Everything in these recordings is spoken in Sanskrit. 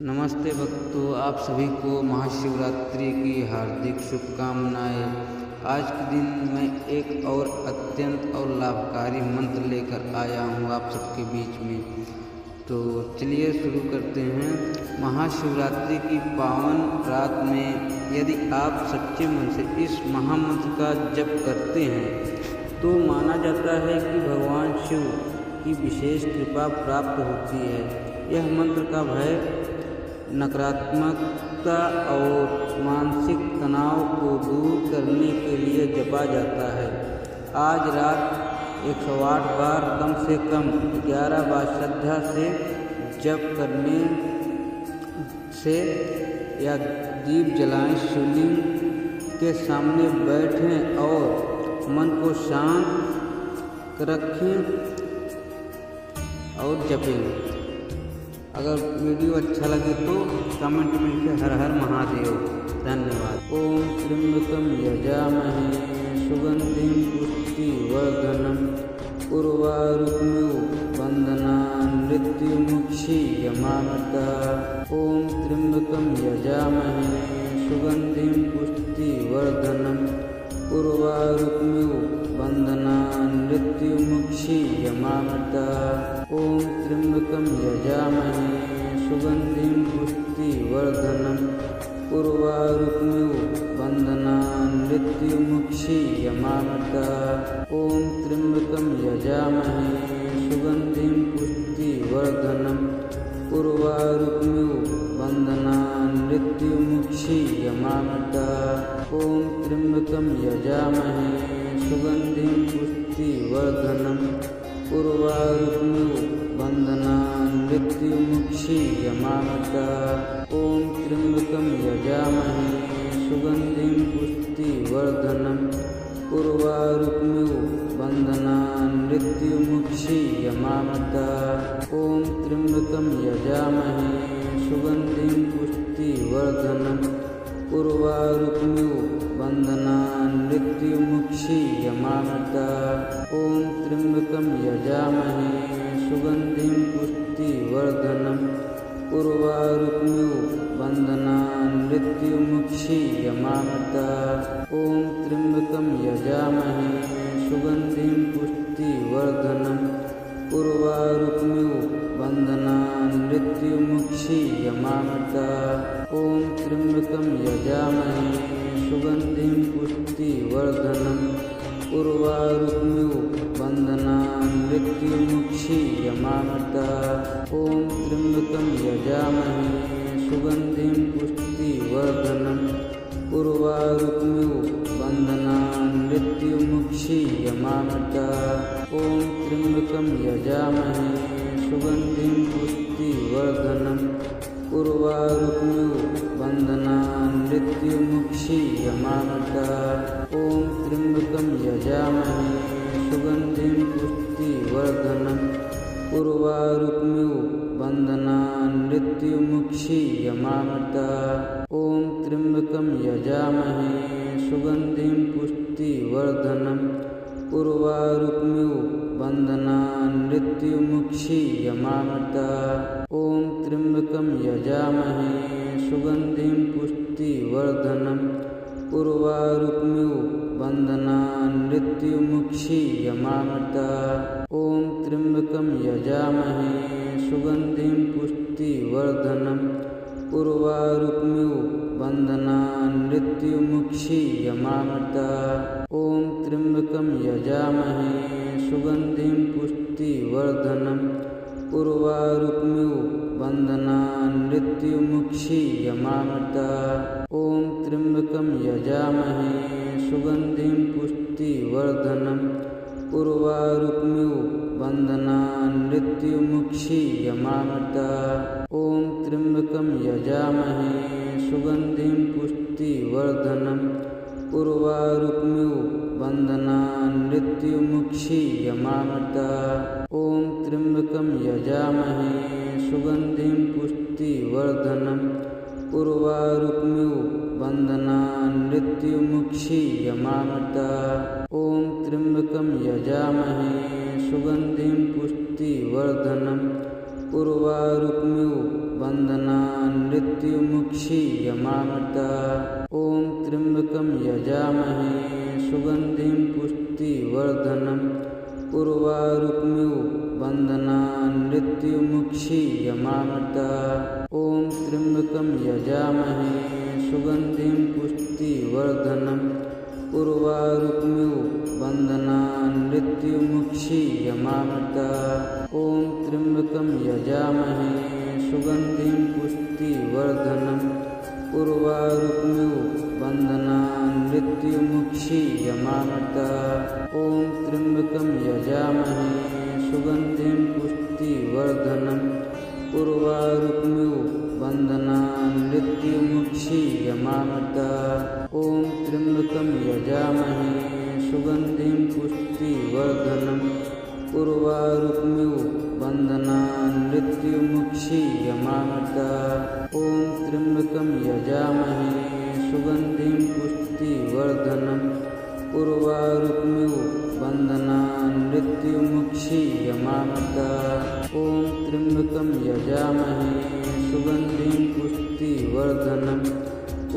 नमस्ते भक्तों, आप सभी को महाशिवरात्रि की हार्दिक शुभकामनाएं। आज के दिन मैं एक और अत्यंत और लाभकारी मंत्र लेकर आया हूँ आप सबके बीच में। तो चलिए शुरू करते हैं। महाशिवरात्रि की पावन रात में यदि आप सच्चे मन से इस महामंत्र का जप करते हैं तो माना जाता है कि भगवान शिव की विशेष कृपा प्राप्त होती है। यह मंत्र का भय, नकारात्मकता और मानसिक तनाव को दूर करने के लिए जपा जाता है। आज रात 108 बार कम से कम 11 बार श्रद्धा से जप करने से या दीप जलाएं, शिवलिंग के सामने बैठें और मन को शांत रखें और जपें। अगर वीडियो अच्छा लगे तो कमेंट में लिखें हर हर महादेव। धन्यवाद। ओम त्र्यंबकं यजामहे सुगंधिं पुष्टिवर्धनम् उर्वारुकमिव बन्धनान् मृत्युमुक्षीयमामृतः। ओम त्र्यंबकं यजामहे सुगंधिं पुष्टिवर्धनम् उर्वारुकमिव बन्धनान् मृत्युमुक्षीयमामृतः। ओम त्र्यंबकं यजामहे सुगंधिं पुष्टिवर्धनम् उर्वारुकमिव बन्धनान् मृत्युमुक्षीयमामृतः। ओम त्र्यंबकं यजामहे सुगंधिं पुष्टिवर्धनम् उर्वारुकमिव बन्धनान् मृत्युमुक्षीयमामृतः। ओम त्र्यंबकं यजामहे सुगंधिं पुष्टिवर्धनम् उर्वारुकमिव बन्धनान् मृत्युमुक्षीयमामृतः। ओम त्र्यंबकं यजामहे सुगंधिं पुष्टिवर्धनम् उर्वारुकमिव बन्धनान् मृत्युमुक्षीयमामृतः। ओम त्र्यंबकं यजामहे सुगंधिं पुष्टिवर्धनम् उर्वारुकमिव बन्धनान् मृत्युमुक्षीयमामृतः। ओम त्र्यंबकं यजामहे सुगंधिं पुष्टिवर्धनम् उर्वारुकमिव बन्धनान् मृत्युमुक्षीयमामृतः। ओम त्र्यंबकं यजामहे सुगंधिं पुष्टिवर्धनम् उर्वारुकमिव बन्धनान् मृत्युमुक्षीयमामृतः। ओम त्र्यंबकं यजामहे सुगंधिं पुष्टिवर्धनम् उर्वारुकमिव बन्धनान् मृत्युमुक्षीयमामृतः। ओम त्र्यंबकं यजामहे सुगंधिं पुष्टिवर्धनम् उर्वारुकमिव बन्धनान् मृत्युमुक्षीयमामृतः। ओम त्र्यंबकं यजामहे सुगंधिं पुष्टिवर्धनम् उर्वारुकमिव बन्धनान् मृत्युमुक्षीयमामृतः। ओम त्र्यंबकं यजामहे सुगंधिं पुष्टिवर्धनम् उर्वारुकमिव बन्धनान् मृत्युमुक्षीयमामृतः। ओम त्र्यंबकं यजामहे सुगंधिं पुष्टिवर्धनम् उर्वारुकमिव बन्धनान् मृत्युमुक्षीयमामृतः। ओम त्र्यंबकं यजामहे सुगंधिं पुष्टिवर्धनम् उर्वारुकमिव बन्धनान् मृत्युमुक्षीयमामृतः। ओम त्र्यंबकं यजामहे सुगंधिं पुष्टिवर्धनम् उर्वारुकमिव बन्धनान् मृत्युमुक्षीयमामृतः। ओम त्र्यंबकं यजामहे सुगंधिं पुष्टिवर्धनम् उर्वारुकमिव बन्धनान् मृत्युमुक्षीयमामृतः। ओम त्र्यंबकं यजामहे सुगंधिं पुष्टिवर्धनम् उर्वारुकमिव बन्धनान् मृत्युमुक्षीयमामृतः। ओम त्र्यंबकं यजामहे सुगंधिं पुष्टिवर्धनम् उर्वारुकमिव बन्धनान् मृत्युमुक्षीयमामृतः। ओम त्र्यंबकं यजामहे सुगंधिं पुष्टिवर्धनम् उर्वारुकमिव बन्धनान् मृत्युमुक्षीयमामृतः। ओम त्र्यंबकं यजामहे सुगंधिं पुष्टिवर्धनम् उर्वारुकमिव बन्धनान् मृत्युमुक्षीयमामृता। ॐ त्र्यम्बकं यजामहे सुगन्धिं पुष्टिवर्धनम् उर्वारुकमिव बन्धनान् मृत्युमुक्षीयमामृता। ॐ त्र्यम्बकं यजामहे सुगन्धिं पुष्टिवर्धनम् उर्वारुकमिव बन्धनान् मृत्युमुक्षीयमामृता। ॐ त्र्यम्बकं यजामहे सुगन्धिं पुष्टिवर्धनम् उर्वारुकमिव बन्धनान् मृत्युमुक्षीयमामृता। ॐ त्र्यम्बकं यजामहे सुगन्धिं पुष्टिवर्धनम् उर्वारुकमिव बन्धनान् मृत्युमुक्षीयमामृता। ॐ त्र्यम्बकं यजामहे सुगन्धिं पुष्टिवर्धनम् उर्वारुकमिव बन्धनान् मृत्युमुक्षीयमामृता। ॐ त्र्यम्बकं यजामहे सुगन्धिं पुष्टिवर्धनम् उर्वारुकमिव बन्धनान् मृत्युमुक्षीयमामृता। ॐ त्र्यम्बकं यजामहे सुगन्धिं पुष्टिवर्धनम्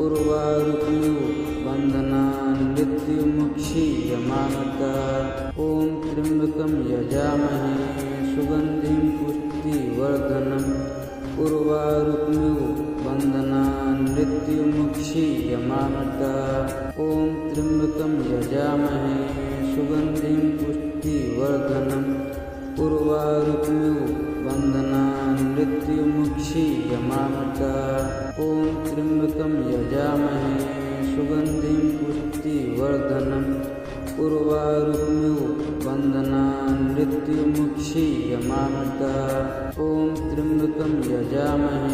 उर्वारुकमिव बन्धनान् मृत्युमुक्षीयमामृता। ॐ त्र्यम्बकं यजामहे सुगन्धिं पुष्टिवर्धनम् उर्वारुकमिव बन्धनान् मृत्युमुक्षीयमामृता। ॐ त्र्यम्बकं यजामहे सुगन्धिं पुष्टिवर्धनम् उर्वारुकमिव बन्धनान् मृत्युमुक्षीयमामृता। ॐ त्र्यम्बकं यजामहे सुगन्धिं पुष्टिवर्धनम् उर्वारुकमिव बन्धनान् मृत्युमुक्षीयमामृता। ॐ त्र्यम्बकं यजामहे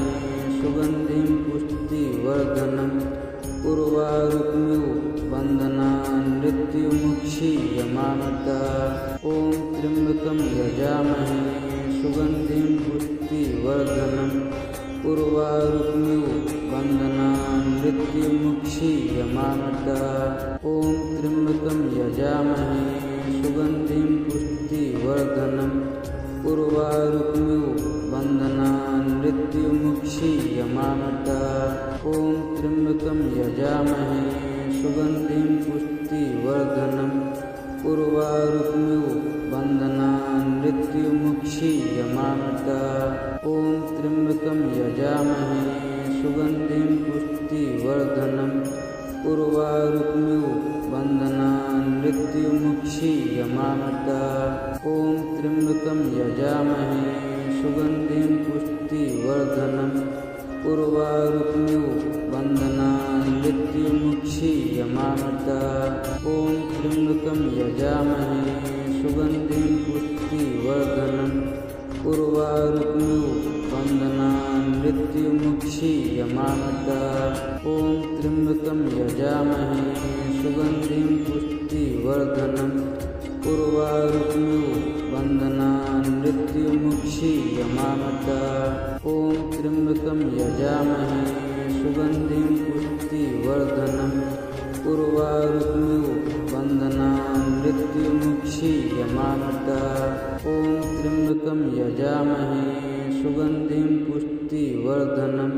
सुगन्धिं पुष्टिवर्धनम् उर्वारुकमिव बन्धनान् मृत्युमुक्षीयमामृता। ॐ त्र्यम्बकं यजामहे सुगन्धिं पुष्टिवर्धनम् उर्वारुकमिव बन्धनान् मृत्युमुक्षीयमामृता। ॐ त्र्यम्बकं यजामहे सुगन्धिं पुष्टिवर्धनम् उर्वारुकमिव बन्धनान् मृत्युमुक्षीयमामृता। ॐ त्र्यम्बकं यजामहे सुगन्धिं पुष्टिवर्धनम् उर्वारुकमिव बन्धनान् मृत्युमुक्षीयमामृता। ॐ त्र्यम्बकं यजामहे सुगन्धिं पुष्टिवर्धनम् उर्वारुकमिव बन्धनान् मृत्युमुक्षीयमामृता। ॐ त्र्यम्बकं यजामहे सुगन्धिं पुष्टिवर्धनम् उर्वारुकमिव बन्धनान् मृत्युमुक्षीयमामृता। ॐ त्र्यम्बकं यजामहे सुगन्धिं पुष्टिवर्धनम् उर्वारुकमिव बन्धनान् मृत्युमुक्षीयमामृता। ॐ त्र्यम्बकं यजामहे सुगन्धिं पुष्टिवर्धनम् उर्वारुकमिव बन्धनान् मृत्युमुक्षीयमामृता। ॐ त्र्यम्बकं यजामहे सुगन्धिं पुष्टिवर्धनम् उर्वारुकमिव बन्धनान् मृत्युमुक्षीयमामृता। ॐ त्र्यम्बकं यजामहे सुगन्धिं पुष्टिवर्धनम्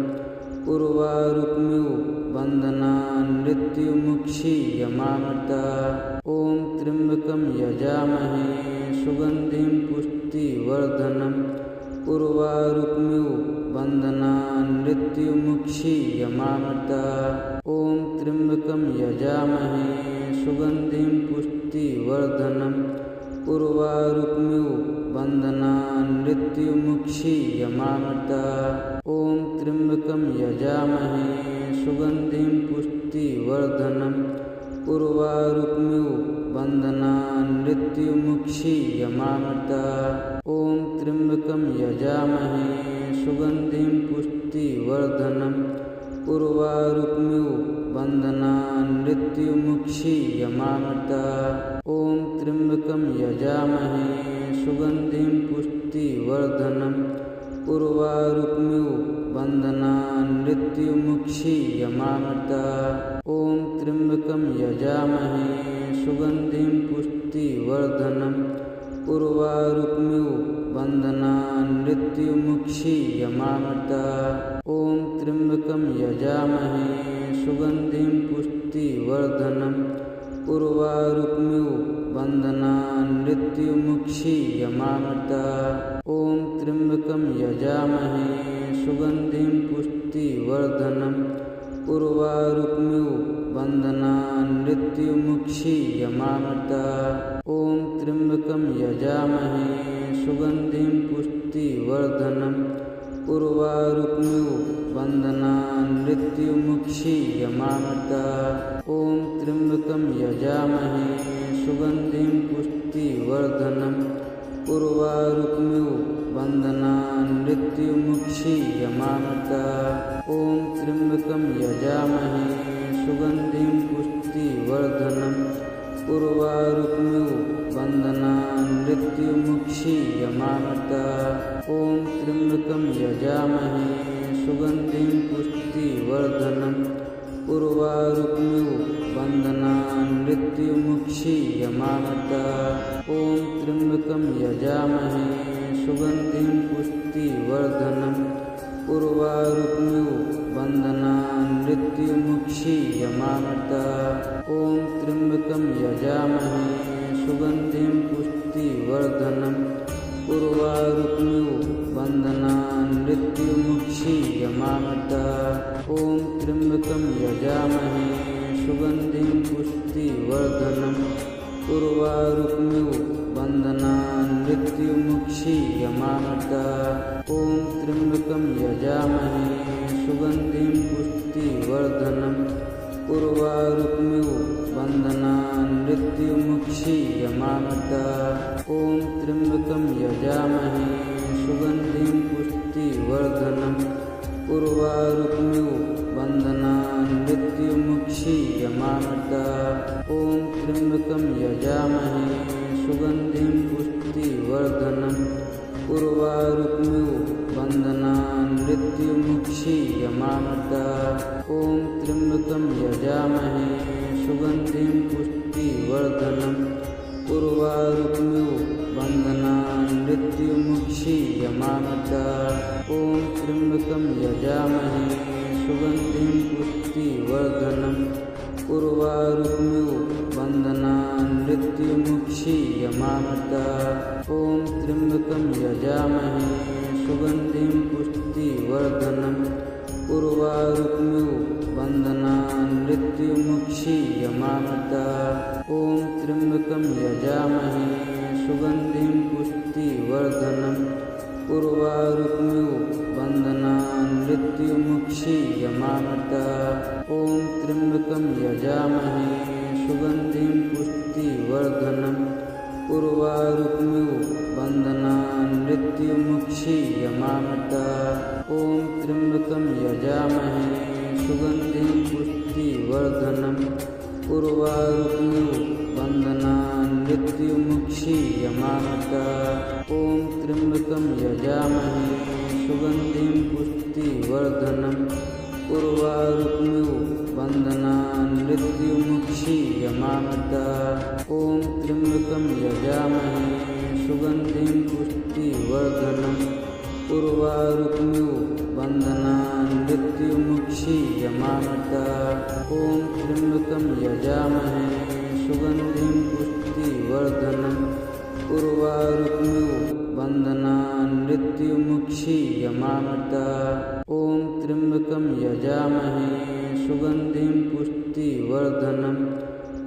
उर्वारुकमिव बन्धनान् मृत्युमुक्षीयमामृता। ॐ त्र्यम्बकं यजामहे सुगन्धिं पुष्टिवर्धनम् उर्वारुकमिव बन्धनान् मृत्युमुक्षीयमामृता। ॐ त्र्यम्बकं यजामहे सुगन्धिं पुष्टिवर्धनम् उर्वारुकमिव बन्धनान् मृत्युमुक्षीयमामृता। ॐ त्र्यम्बकं यजामहे सुगन्धिं पुष्टिवर्धनम् उर्वारुकमिव बन्धनान् मृत्युमुक्षीयमामृता। ॐ त्र्यम्बकं यजामहे सुगन्धिं पुष्टिवर्धनम् उर्वारुकमिव बन्धनान् मृत्युमुक्षीयमामृता। ॐ त्र्यम्बकं यजामहे सुगन्धिं पुष्टिवर्धनम् उर्वारुकमिव बन्धनान् मृत्युमुक्षीयमामृता। ॐ त्र्यम्बकं यजामहे सुगन्धिं पुष्टिवर्धनम् उर्वारुकमिव बन्धनान् मृत्युमुक्षीयमामृतात्। ॐ त्र्यम्बकं यजामहे सुगन्धिं पुष्टिवर्धनम् उर्वारुकमिव बन्धनान् मृत्युमुक्षीयमामृतात्। ॐ त्र्यम्बकं यजामहे सुगन्धिं पुष्टिवर्धनम् उर्वारुकमिव बन्धनान् मृत्युमुक्षीयमामृतात्। ॐ त्र्यम्बकं यजामहे सुगन्धिं पुष्टिवर्धनम् उर्वारुकमिव बन्धनान् मृत्युमुक्षीयमामृतात्। ॐ त्र्यम्बकं यजामहे सुगन्धिं पुष्टिवर्धनम् उर्वारुकमिव बन्धनान् मृत्युमुक्षीयमामृतात्। ॐ त्र्यम्बकं यजामहे सुगन्धिं पुष्टिवर्धनम् उर्वारुकमिव बन्धनान् मृत्युमुक्षीयमामृतात्। ॐ त्र्यम्बकं यजामहे सुगन्धिं पुष्टिवर्धनम् उर्वारुकमिव बन्धनान् मृत्युमुक्षीयमामृतात्। ॐ त्र्यम्बकं यजामहे सुगन्धिं पुष्टिवर्धनम् उर्वारुकमिव बन्धनान् मृत्युमुक्षीयमामृतात्। ॐ त्र्यम्बकं यजामहे सुगन्धिं पुष्टिवर्धनम् उर्वारुकमिव बन्धनान् मृत्युमुक्षीयमामृतात्। ॐ त्र्यम्बकं यजामहे सुगन्धिं पुष्टिवर्धनम् उर्वारुकमिव बन्धनान् मृत्युमुक्षीयमामृतात्। ॐ त्र्यम्बकं यजामहे सुगन्धिं पुष्टिवर्धनम् उर्वारुकमिव बन्धनान् मृत्युमुक्षीयमामृतात्। ॐ त्र्यम्बकं यजामहे सुगन्धिं पुष्टिवर्धनम् उर्वारुकमिव बन्धनान् मृत्युमुक्षीयमामृतात्। ॐ त्र्यम्बकं यजामहे सुगन्धिं पुष्टिवर्धनम् उर्वारुकमिव बन्धनान् मृत्युमुक्षीयमामृतात्। ॐ त्र्यम्बकं यजामहे सुगन्धिं पुष्टिवर्धनम् उर्वारुकमिव बन्धनान् मृत्युमुक्षीयमामृतात्। ॐ त्र्यम्बकं यजामहे सुगन्धिं पुष्टिवर्धनम् उर्वारुकमिव बन्धनान् मृत्युमुक्षीयमामृतात्। ॐ त्र्यम्बकं यजामहे सुगन्धिं पुष्टिवर्धनम् उर्वारुकमिव बन्धनान् मृत्युमुक्षीयमामृतात्। ॐ त्र्यम्बकं यजामहे सुगन्धिं पुष्टिवर्धनम् उर्वारुकमिव बन्धनान् मृत्युमुक्षीयमामृतात्। ॐ त्र्यम्बकं यजामहे सुगन्धिं पुष्टिवर्धनम् उर्वारुकमिव बन्धनान् मृत्युमुक्षीयमामृतात्। ॐ त्र्यम्बकं यजामहे सुगन्धिं पुष्टिवर्धनम् उर्वारुकमिव बन्धनान् मृत्युमुक्षीयमामृतात्। ॐ त्र्यम्बकं यजामहे सुगन्धिं पुष्टिवर्धनम् उर्वारुकमिव बन्धनान् मृत्युमुक्षीयमामृतात्। ॐ त्र्यम्बकं यजामहे सुगन्धिं पुष्टिवर्धनम् उर्वारुकमिव बन्धनान् मृत्युमुक्षीयमामृतात्। ॐ त्र्यम्बकं यजामहे सुगन्धिं पुष्टिवर्धनम् उर्वारुकमिव बन्धनान् मृत्युमुक्षीयमामृतात्। ॐ त्र्यम्बकं यजामहे सुगन्धिं पुष्टिवर्धनम्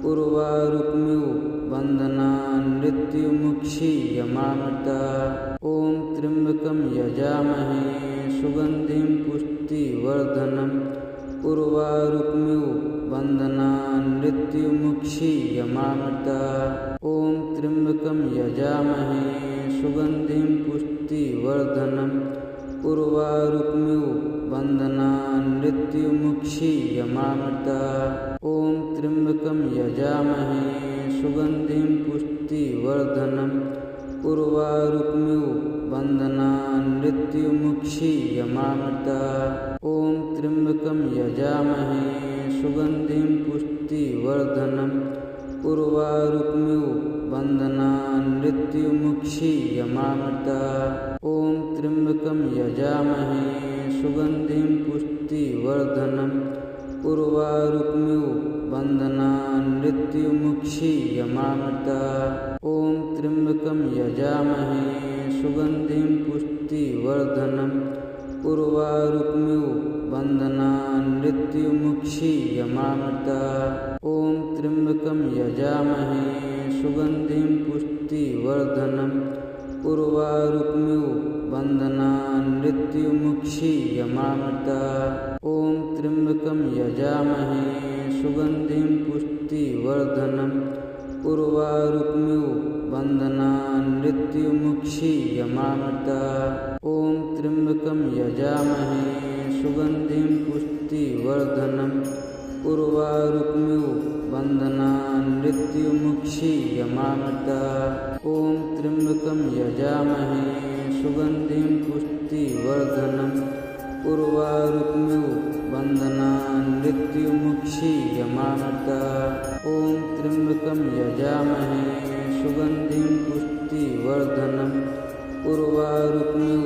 उर्वारुकमिव बन्धनान् मृत्युमुक्षीयमामृतात्। ॐ त्र्यम्बकं यजामहे सुगन्धिं पुष्टिवर्धनम् उर्वारुकमिव बन्धनान् मृत्युमुक्षीयमामृतात्। ॐ त्र्यम्बकं यजामहे सुगन्धिं पुष्टिवर्धनम् उर्वारुकमिव बन्धनान् मृत्युमुक्षीयमामृतात्। ॐ त्र्यम्बकं यजामहे सुगन्धिं पुष्टिवर्धनम् उर्वारुकमिव बन्धनान् मृत्युमुक्षीयमामृतात्। ॐ त्र्यम्बकं यजामहे सुगन्धिं पुष्टिवर्धनम् उर्वारुकमिव बन्धनान् मृत्युमुक्षीयमामृतः। ॐ त्र्यम्बकं यजामहे सुगन्धिं पुष्टिवर्धनम् उर्वारुकमिव बन्धनान् मृत्युमुक्षीयमामृतः। ॐ त्र्यम्बकं यजामहे सुगन्धिं पुष्टिवर्धनम् उर्वारुकमिव बन्धनान् मृत्युमुक्षीयमामृतः। ॐ त्र्यम्बकं यजामहे सुगन्धिं पुष्टिवर्धनम् उर्वारुकमिव बन्धनान् मृत्युमुक्षीयमामृतः। ॐ त्र्यम्बकं यजामहे सुगन्धिं पुष्टिवर्धनम् उर्वारुकमिव बन्धनान् मृत्युमुक्षीयमामृतः। ॐ त्र्यम्बकं यजामहे सुगन्धिं पुष्टिवर्धनम् उर्वारुकमिव बन्धनान् मृत्युमुक्षीयमामृतः। ॐ त्र्यम्बकं यजामहे सुगन्धिं पुष्टिवर्धनम् उर्वारुकमिव बन्धनान् मृत्युमुक्षीयमामृतः। ॐ त्र्यम्बकं यजामहे सुगन्धिं पुष्टिवर्धनम् उर्वारुकमिव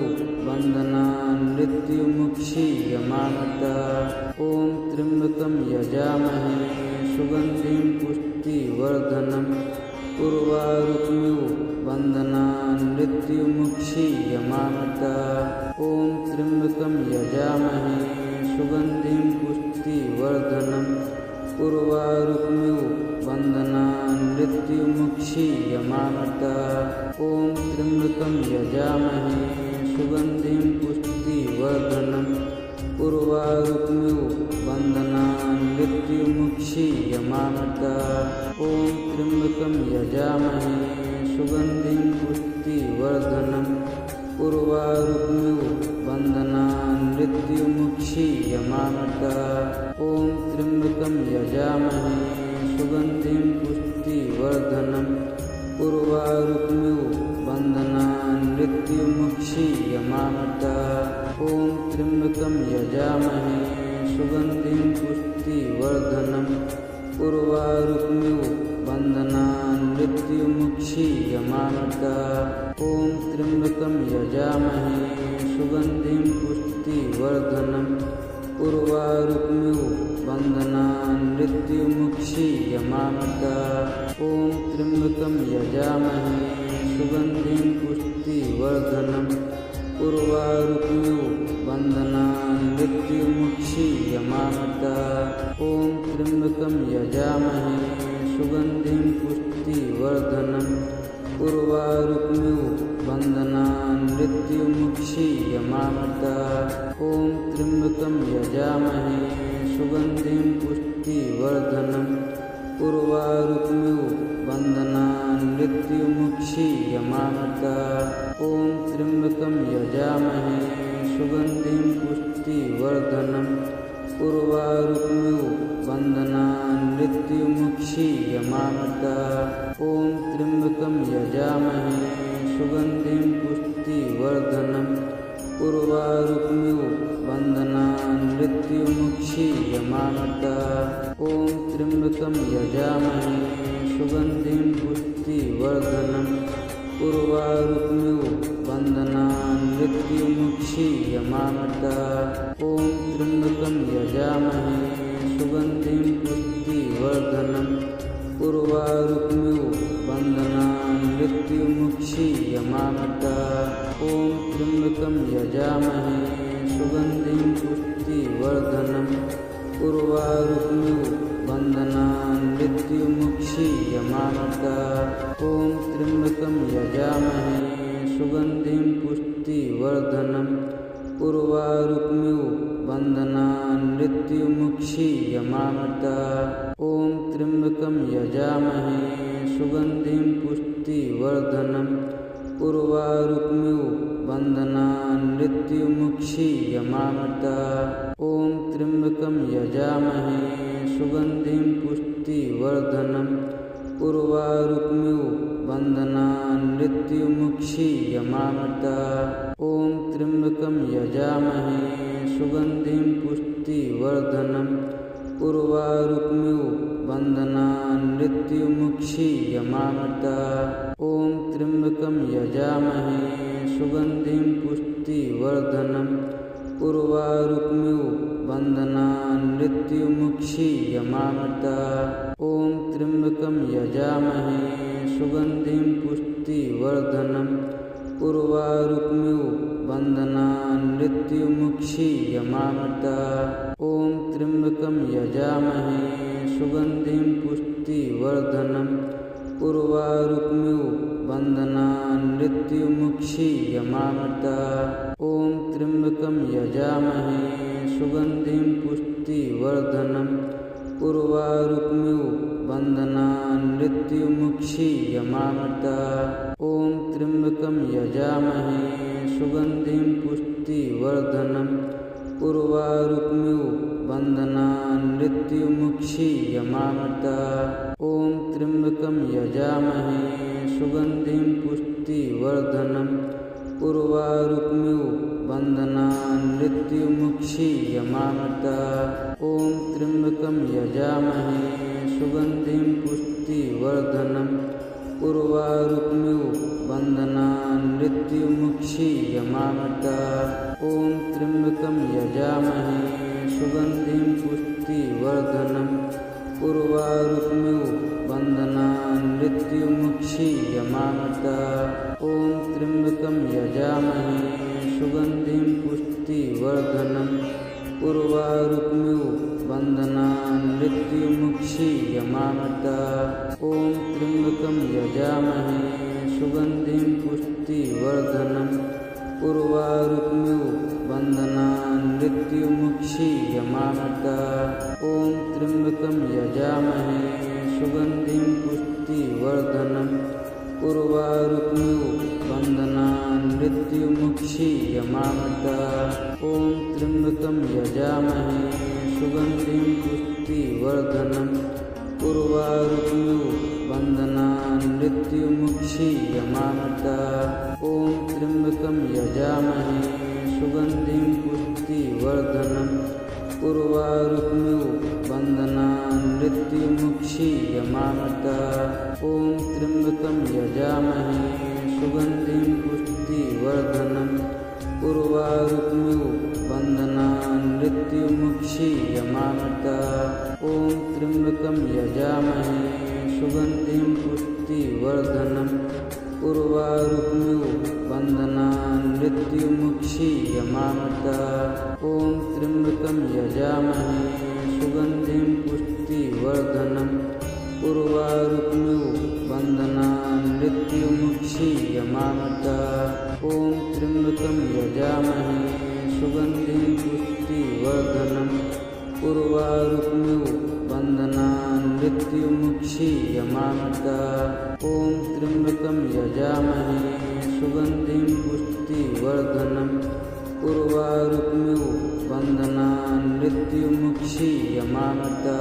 बन्धनान् मृत्युमुक्षीयमामृतः। ॐ त्र्यम्बकं यजामहे सुगन्धिं पुष्टिवर्धनम् उर्वारुकमिव बन्धनान् मृत्युमुक्षीयमामृतः। ॐ त्र्यम्बकं यजामहे सुगन्धिं पुष्टिवर्धनम् उर्वारुकमिव बन्धनान् मृत्युमुक्षीयमामृतः। ॐ त्र्यम्बकं यजामहे सुगन्धिं पुष्टिवर्धनम् उर्वारुकमिव बन्धनान् मृत्युमुक्षीयमामृतः। ॐ त्र्यम्बकं यजामहे सुगन्धिं पुष्टिवर्धनम् उर्वारुकमिव बन्धनान् मृत्युमुक्षीयमामृतः। ॐ त्र्यम्बकं यजामहे सुगन्धिं पुष्टिवर्धनम् उर्वारुकमिव बन्धनान् मृत्युमुक्षीयमामृतः। ॐ त्र्यम्बकं यजामहे सुगन्धिं पुष्टिवर्धनम् उर्वारुकमिव बन्धनान् मृत्युमुक्षीयमामृतः। ॐ त्र्यम्बकं यजामहे सुगन्धिं पुष्टिवर्धनम् उर्वारुकमिव बन्धनान् मृत्युमुक्षीयमामृतः। ॐ त्र्यम्बकं यजामहे सुगन्धिं पुष्टिवर्धनम् उर्वारुकमिव बन्धनान् मृत्युमुक्षीयमामृतः। ॐ त्र्यम्बकं यजामहे सुगन्धिं पुष्टिवर्धनम् उर्वारुकमिव बन्धनान् मृत्युमुक्षीयमामृतः। ॐ त्र्यम्बकं यजामहे सुगन्धिं पुष्टिवर्धनम् उर्वारुकमिव बन्धनान् मृत्युमुक्षीयमामृतः। ॐ त्र्यम्बकं यजामहे सुगन्धिं पुष्टिवर्धनम् उर्वारुकमिव बन्धनान् मृत्युमुक्षीयमामृतः। ॐ त्र्यम्बकं यजामहे सुगन्धिं पुष्टिवर्धनम् उर्वारुकमिव बन्धनान् मृत्युमुक्षीयमामृतः। ॐ त्र्यम्बकं यजामहे सुगन्धिं पुष्टिवर्धनम् उर्वारुकमिव बन्धनान् मृत्युमुक्षीयमामृतः। ॐ त्र्यम्बकं यजामहे सुगन्धिं पुष्टिवर्धनम् उर्वारुकमिव बन्धनान् मृत्युमुक्षीयमामृतः। ॐ त्र्यम्बकं यजामहे सुगन्धिं पुष्टिवर्धनम् उर्वारुकमिव बन्धनान् मृत्युमुक्षीयमामृतः। ॐ त्र्यम्बकं यजामहे सुगन्धिं पुष्टिवर्धनम् उर्वारुकमिव बन्धनान् मृत्युमुक्षीयमामृतः। ॐ त्र्यम्बकं यजामहे सुगन्धिं पुष्टिवर्धनम् उर्वारुकमिव बन्धनान् मृत्युमुक्षीयमामृतः। ॐ त्र्यम्बकं यजामहे सुगन्धिं पुष्टिवर्धनम् उर्वारुकमिव बन्धनान् मृत्युमुक्षीयमामृतः। ॐ त्र्यम्बकं यजामहे सुगन्धिं पुष्टिवर्धनम् उर्वारुक्मिव बन्धनान् मृत्युमुक्षीयमामृता। ॐ त्र्यम्बकं यजामहे सुगन्धिं पुष्टिवर्धनम् उर्वारुक्मिव बन्धनान् मृत्युमुक्षीयमामृता। ॐ त्र्यम्बकं यजामहे सुगन्धिं पुष्टिवर्धनम् उर्वारुक्मिव बन्धनान् मृत्युमुक्षीयमामृता। ॐ त्र्यम्बकं यजामहे सुगन्धिं पुष्टिवर्धनम् उर्वारुक्मिव बन्धनान् मृत्युमुक्षीयमामृता। ॐ त्र्यम्बकं यजामहे सुगन्धिं पुष्टिवर्धनम् उर्वारुक्मिव बन्धनान् मृत्युमुक्षीयमामृता। ॐ त्र्यम्बकं यजामहे सुगन्धिं पुष्टिवर्धनम् उर्वारुक्मिव बन्धनान् मृत्युमुक्षीयमामृता। ॐ त्र्यम्बकं यजामहे सुगन्धिं पुष्टिवर्धनम् उर्वारुक्मिव बन्धनान् मृत्युमुक्षीयमामृता। ॐ त्र्यम्बकं यजामहे सुगन्धिं पुष्टिवर्धनम् उर्वारुक्मिव बन्धनान् मृत्युमुक्षीयमामृता। ॐ त्र्यम्बकं यजामहे सुगन्धिं पुष्टिवर्धनम् उर्वारुक्मिव बन्धनान् मृत्युमुक्षीयमामृता। ॐ त्र्यम्बकं यजामहे सुगन्धिं पुष्टिवर्धनम् उर्वारुक्मिव बन्धनान् मृत्युमुक्षीयमामृता। ॐ त्र्यम्बकं यजामहे सुगन्धिं पुष्टिवर्धनम् उर्वारुक्मिव बन्धनान् मृत्युमुक्षीयमामृता। ॐ त्र्यम्बकं यजामहे सुगन्धिं पुष्टिवर्धनम् उर्वारुक्मिव बन्धनान् मृत्युमुक्षीयमामृता। ॐ त्र्यम्बकं यजामहे सुगन्धिं पुष्टिवर्धनम् उर्वारुक्मिव बन्धनान् मृत्युमुक्षीयमामृता। ॐ त्र्यम्बकं यजामहे सुगन्धिं पुष्टिवर्धनम् उर्वारुक्मिव बन्धनान् मृत्युमुक्षीयमामृता। ॐ त्र्यम्बकं यजामहे सुगन्धिं पुष्टिवर्धनम् उर्वारुक्मिव बन्धनान् मृत्युमुक्षीयमामृता। ॐ त्र्यम्बकं यजामहे सुगन्धिं पुष्टिवर्धनम् उर्वारुक्मिव बन्धनान् मृत्युमुक्षीयमामृता। ॐ त्र्यम्बकं यजामहे सुगन्धिं पुष्टिवर्धनम् उर्वारुक्मिव बन्धनान् मृत्युमुक्षीयमामृता। ॐ त्र्यम्बकं यजामहे सुगन्धिं पुष्टिवर्धनम् उर्वारुक्मिव बन्धनान् मृत्युमुक्षीयमामृता। ॐ त्र्यम्बकं यजामहे सुगन्धिं पुष्टिवर्धनम् उर्वारुक्मिव बन्धनान् मृत्युमुक्षीयमामृता।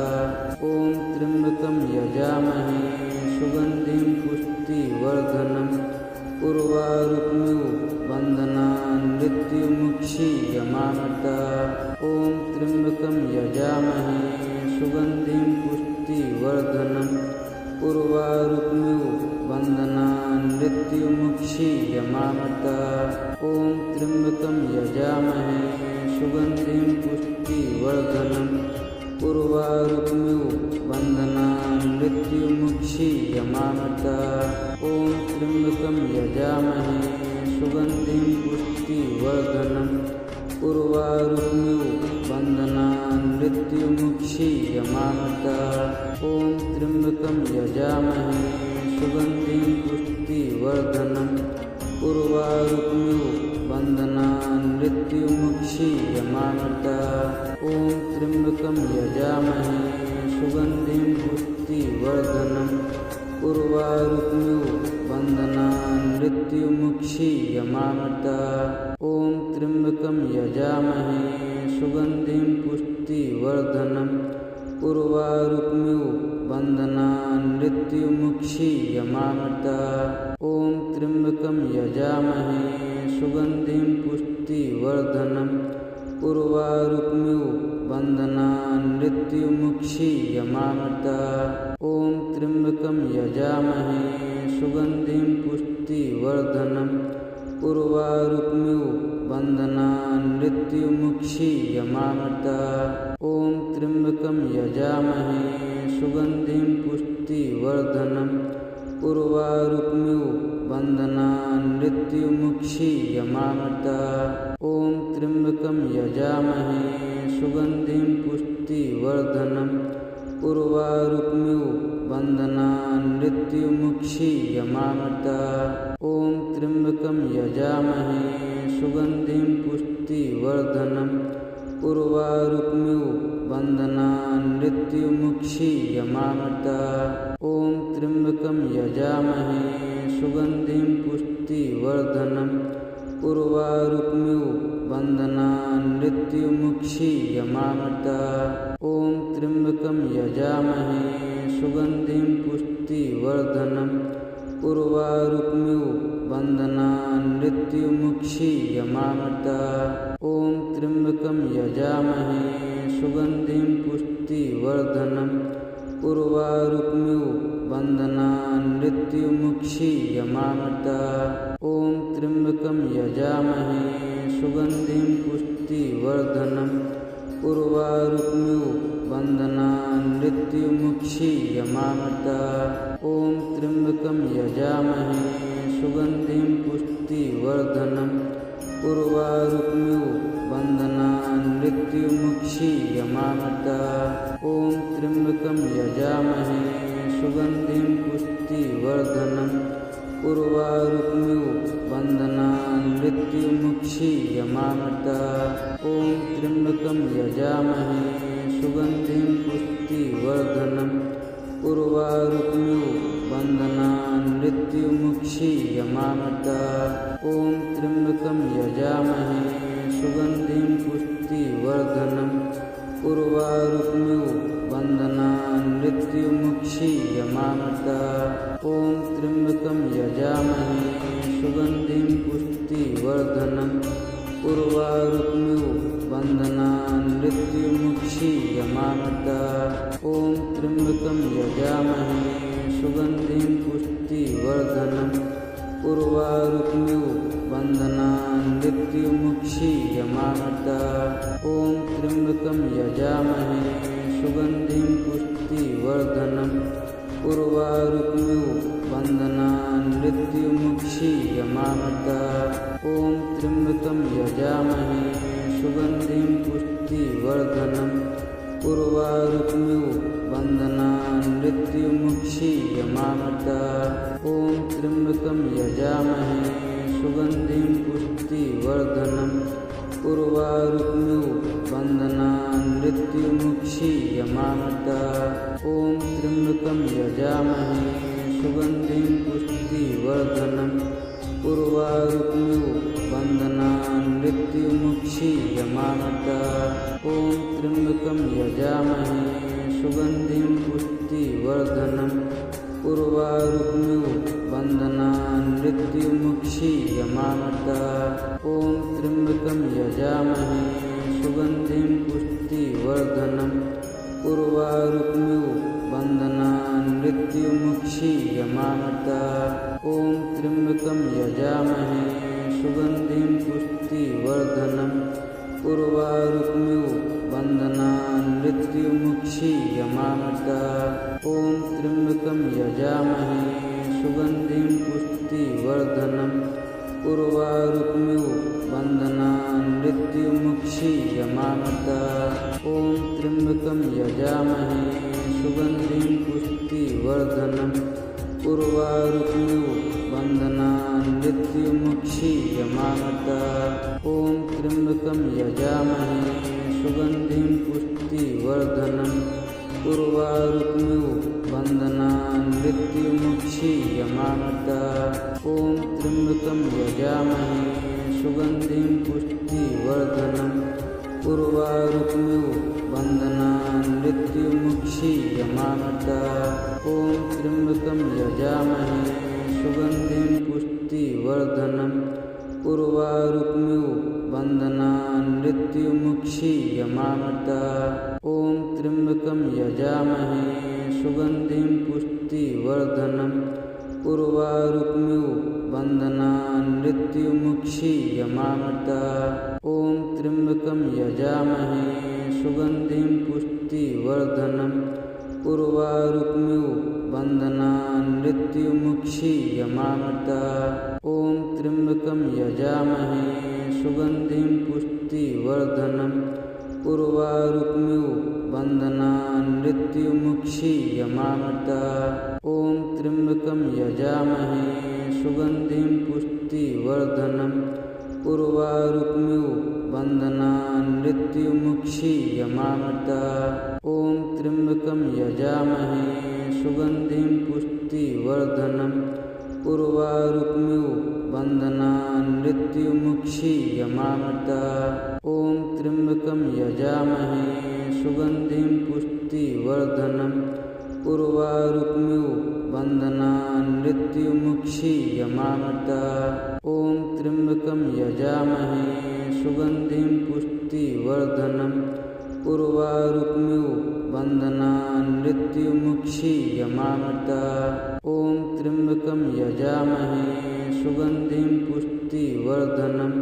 ॐ त्र्यम्बकं यजामहे सुगन्धिं पुष्टिवर्धनम् उर्वारुक्मिव बन्धनान् मृत्युमुक्षीयमामृता। ॐ त्र्यम्बकं यजामहे सुगन्धिं पुष्टिवर्धनम् उर्वारुक्मिव बन्धनान् मृत्युमुक्षीयमामृता। ॐ त्र्यम्बकं यजामहे सुगन्धिं पुष्टिवर्धनम् उर्वारुक्मिव बन्धनान् मृत्युमुक्षीयमामृता। ॐ त्र्यम्बकं यजामहे सुगन्धिं पुष्टिवर्धनम् उर्वारुक्मिव बन्धनान् मृत्युमुक्षीयमामृता। ॐ त्र्यम्बकं यजामहे सुगन्धिं पुष्टिवर्धनम् उर्वारुक्मिव बन्धनान् मृत्युमुक्षीयमामृता। ॐ त्र्यम्बकं यजामहे सुगन्धिं पुष्टिवर्धनम् उर्वारुक्मिव बन्धनान् मृत्युमुक्षीयमामृता। ॐ त्र्यम्बकं यजामहे सुगन्धिं पुष्टिवर्धनम् उर्वारुक्मिव बन्धनान् मृत्युमुक्षीयमामृता। ॐ त्र्यम्बकं यजामहे सुगन्धिं पुष्टिवर्धनम् उर्वारुक्मिव बन्धनान् मृत्युमुक्षीयमामृता। ॐ त्र्यम्बकं यजामहे सुगन्धिं पुष्टिवर्धनम् उर्वारुकमिव बन्धनान् मृत्युमुक्षीयमामृता। ॐ त्र्यम्बकं यजामहे सुगन्धिं पुष्टिवर्धनम् उर्वारुकमिव बन्धनान् मृत्युमुक्षीयमामृता। ॐ त्र्यम्बकं यजामहे सुगन्धिं पुष्टिवर्धनम् उर्वारुकमिव बन्धनान् मृत्युमुक्षीयमामृता। ॐ त्र्यम्बकं यजामहे सुगन्धिं पुष्टिवर्धनम् उर्वारुकमिव बन्धनान् मृत्युमुक्षीयमामृता। ॐ त्र्यम्बकं यजामहे सुगन्धिं पुष्टिवर्धनम् उर्वारुकमिव बन्धनान् मृत्युमुक्षीयमामृता। ॐ त्र्यम्बकं यजामहे सुगन्धिं पुष्टिवर्धनम् उर्वारुकमिव बन्धनान् मृत्युमुक्षीयमामृता। ॐ त्र्यम्बकं यजामहे सुगन्धिं पुष्टिवर्धनम् उर्वारुकमिव बन्धनान् मृत्युमुक्षीयमामृता। ॐ त्र्यम्बकं यजामहे सुगन्धिं पुष्टिवर्धनम् उर्वारुकमिव बन्धनान् मृत्युमुक्षीयमामृता। ॐ त्र्यम्बकं यजामहे सुगन्धिं पुष्टिवर्धनम् उर्वारुकमिव बन्धनान् मृत्युमुक्षीयमामृता। ॐ त्र्यम्बकं यजामहे सुगन्धिं पुष्टिवर्धनम् उर्वारुकमिव बन्धनान् मृत्युमुक्षीयमामृता। ॐ त्र्यम्बकं यजामहे सुगन्धिं पुष्टिवर्धनम् उर्वारुकमिव बन्धनान् मृत्युमुक्षीयमामृता। ॐ त्र्यम्बकं यजामहे सुगन्धिं पुष्टिवर्धनम् उर्वारुकमिव बन्धनान् मृत्युमुक्षीयमामृता। ॐ त्र्यम्बकं यजामहे सुगन्धिं पुष्टिवर्धनम् उर्वारुकमिव बन्धनान् मृत्युमुक्षीयमामृता। ॐ त्र्यम्बकं यजामहे सुगन्धिं पुष्टिवर्धनम् उर्वारुकमिव बन्धनान् मृत्युमुक्षीयमामृता। ॐ त्र्यम्बकं यजामहे सुगन्धिं पुष्टिवर्धनम् उर्वारुकमिव बन्धनान् मृत्युमुक्षीयमामृता। ॐ त्र्यम्बकं यजामहे सुगन्धिं पुष्टिवर्धनम् उर्वारुकमिव बन्धनान् मृत्युमुक्षीयमामृता। ॐ त्र्यम्बकं यजामहे सुगन्धिं पुष्टिवर्धनम् उर्वारुकमिव बन्धनान् मृत्युमुक्षीयमामृता। ॐ त्र्यम्बकं यजामहे सुगन्धिं पुष्टिवर्धनम् उर्वारुकमिव बन्धनान् मृत्युमुक्षीयमामृता। ॐ त्र्यम्बकं यजामहे सुगन्धिं पुष्टिवर्धनम् उर्वारुकमिव बन्धनान् मृत्युमुक्षीयमामृता। ॐ त्र्यम्बकं यजामहे सुगन्धिं पुष्टिवर्धनम् उर्वारुकमिव बन्धनान् मृत्युमुक्षीयमामृता। ॐ त्र्यम्बकं यजामहे सुगन्धिं पुष्टिवर्धनम् उर्वारुकमिव बन्धनान् मृत्युमुक्षीयमामृता। ॐ त्र्यम्बकं यजामहे सुगन्धिं पुष्टिवर्धनम् उर्वारुकमिव बन्धनान् मृत्युमुक्षीयमामृता। ॐ त्र्यम्बकं यजामहे सुगन्धिं पुष्टिवर्धनम् उर्वारुकमिव बन्धनान् मृत्युमुक्षीयमामृता। ॐ त्र्यम्बकं यजामहे सुगन्धिं पुष्टिवर्धनम् उर्वारुकमिव बन्धनान् मृत्युमुक्षीयमामृता। ॐ त्र्यम्बकं यजामहे सुगन्धिं पुष्टिवर्धनम् उर्वारुकमिव बन्धनान् मृत्युमुक्षीयमामृता। ॐ त्र्यम्बकं यजामहे सुगन्धिं पुष्टिवर्धनम् उर्वारुकमिव बन्धनान् मृत्युमुक्षीयमामृता। ॐ त्र्यम्बकं यजामहे सुगन्धिं पुष्टिवर्धनम् उर्वारुकमिव बन्धनान् मृत्युमुक्षीयमामृतात्। ॐ त्र्यम्बकं यजामहे सुगन्धिं पुष्टिवर्धनम् उर्वारुकमिव बन्धनान् मृत्युमुक्षीयमामृतात्। ॐ त्र्यम्बकं यजामहे सुगन्धिं पुष्टिवर्धनम् उर्वारुकमिव बन्धनान् मृत्युमुक्षीयमामृतात्। ॐ त्र्यम्बकं यजामहे सुगन्धिं पुष्टिवर्धनम् उर्वारुकमिव बन्धनान् मृत्युमुक्षीयमामृतात्। ॐ त्र्यम्बकं यजामहे सुगन्धिं पुष्टिवर्धनम् उर्वारुकमिव बन्धनान् मृत्युमुक्षीयमामृतात्। ॐ त्र्यम्बकं यजामहे सुगन्धिं पुष्टिवर्धनम् उर्वारुकमिव बन्धनान् मृत्युमुक्षीयमामृतात्। ॐ त्र्यम्बकं यजामहे सुगन्धिं पुष्टिवर्धनम् उर्वारुकमिव बन्धनान् मृत्युमुक्षीयमामृतात्। ॐ त्र्यम्बकं यजामहे सुगन्धिं पुष्टिवर्धनम्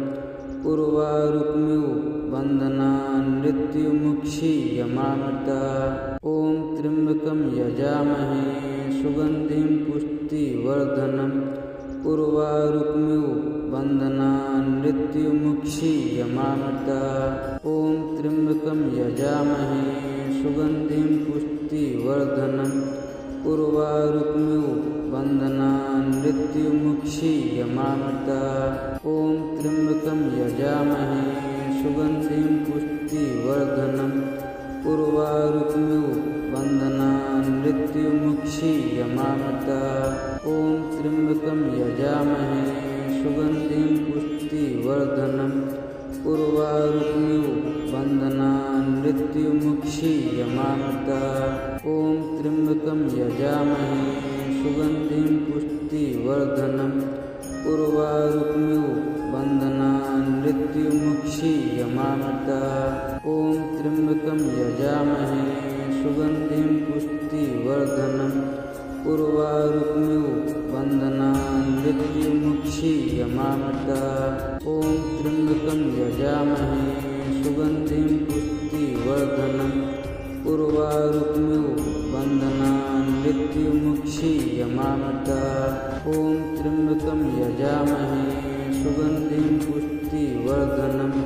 उर्वारुकमिव बन्धनान् मृत्युमुक्षीयमामृतात्। ॐ त्र्यम्बकं यजामहे सुगन्धिं पुष्टिवर्धनम् उर्वारुकमिव बन्धनान् मृत्युमुक्षीयमामृतात्। ॐ त्र्यम्बकं यजामहे सुगन्धिं पुष्टिवर्धनम् उर्वारुकमिव बन्धनान् मृत्युमुक्षीयमामृतात्। ॐ त्र्यम्बकं यजामहे सुगन्धिं पुष्टिवर्धनम् उर्वारुकमिव बन्धनान् मृत्युमुक्षीयमामृतात्। ॐ त्र्यम्बकं यजामहे सुगन्धिं पुष्टिवर्धनम् उर्वारुकमिव बन्धनान् मृत्युमुक्षीयमामृतात्। ॐ त्र्यम्बकं यजामहे सुगन्धिं पुष्टिवर्धनम् उर्वारुकमिव बन्धनान् मृत्युमुक्षीयमामृतात्। ॐ त्र्यम्बकं यजामहे सुगन्धिं पुष्टिवर्धनम् उर्वारुकमिव बन्धनान् मृत्युमुक्षीयमामृतात्। ॐ त्र्यम्बकं यजामहे सुगन्धिं पुष्टिवर्धनम् उर्वारुकमिव बन्धनान् मृत्युमुक्षीयमामृतात्। ॐ त्र्यम्बकं यजामहे सुगन्धिं पुष्टिवर्धनम्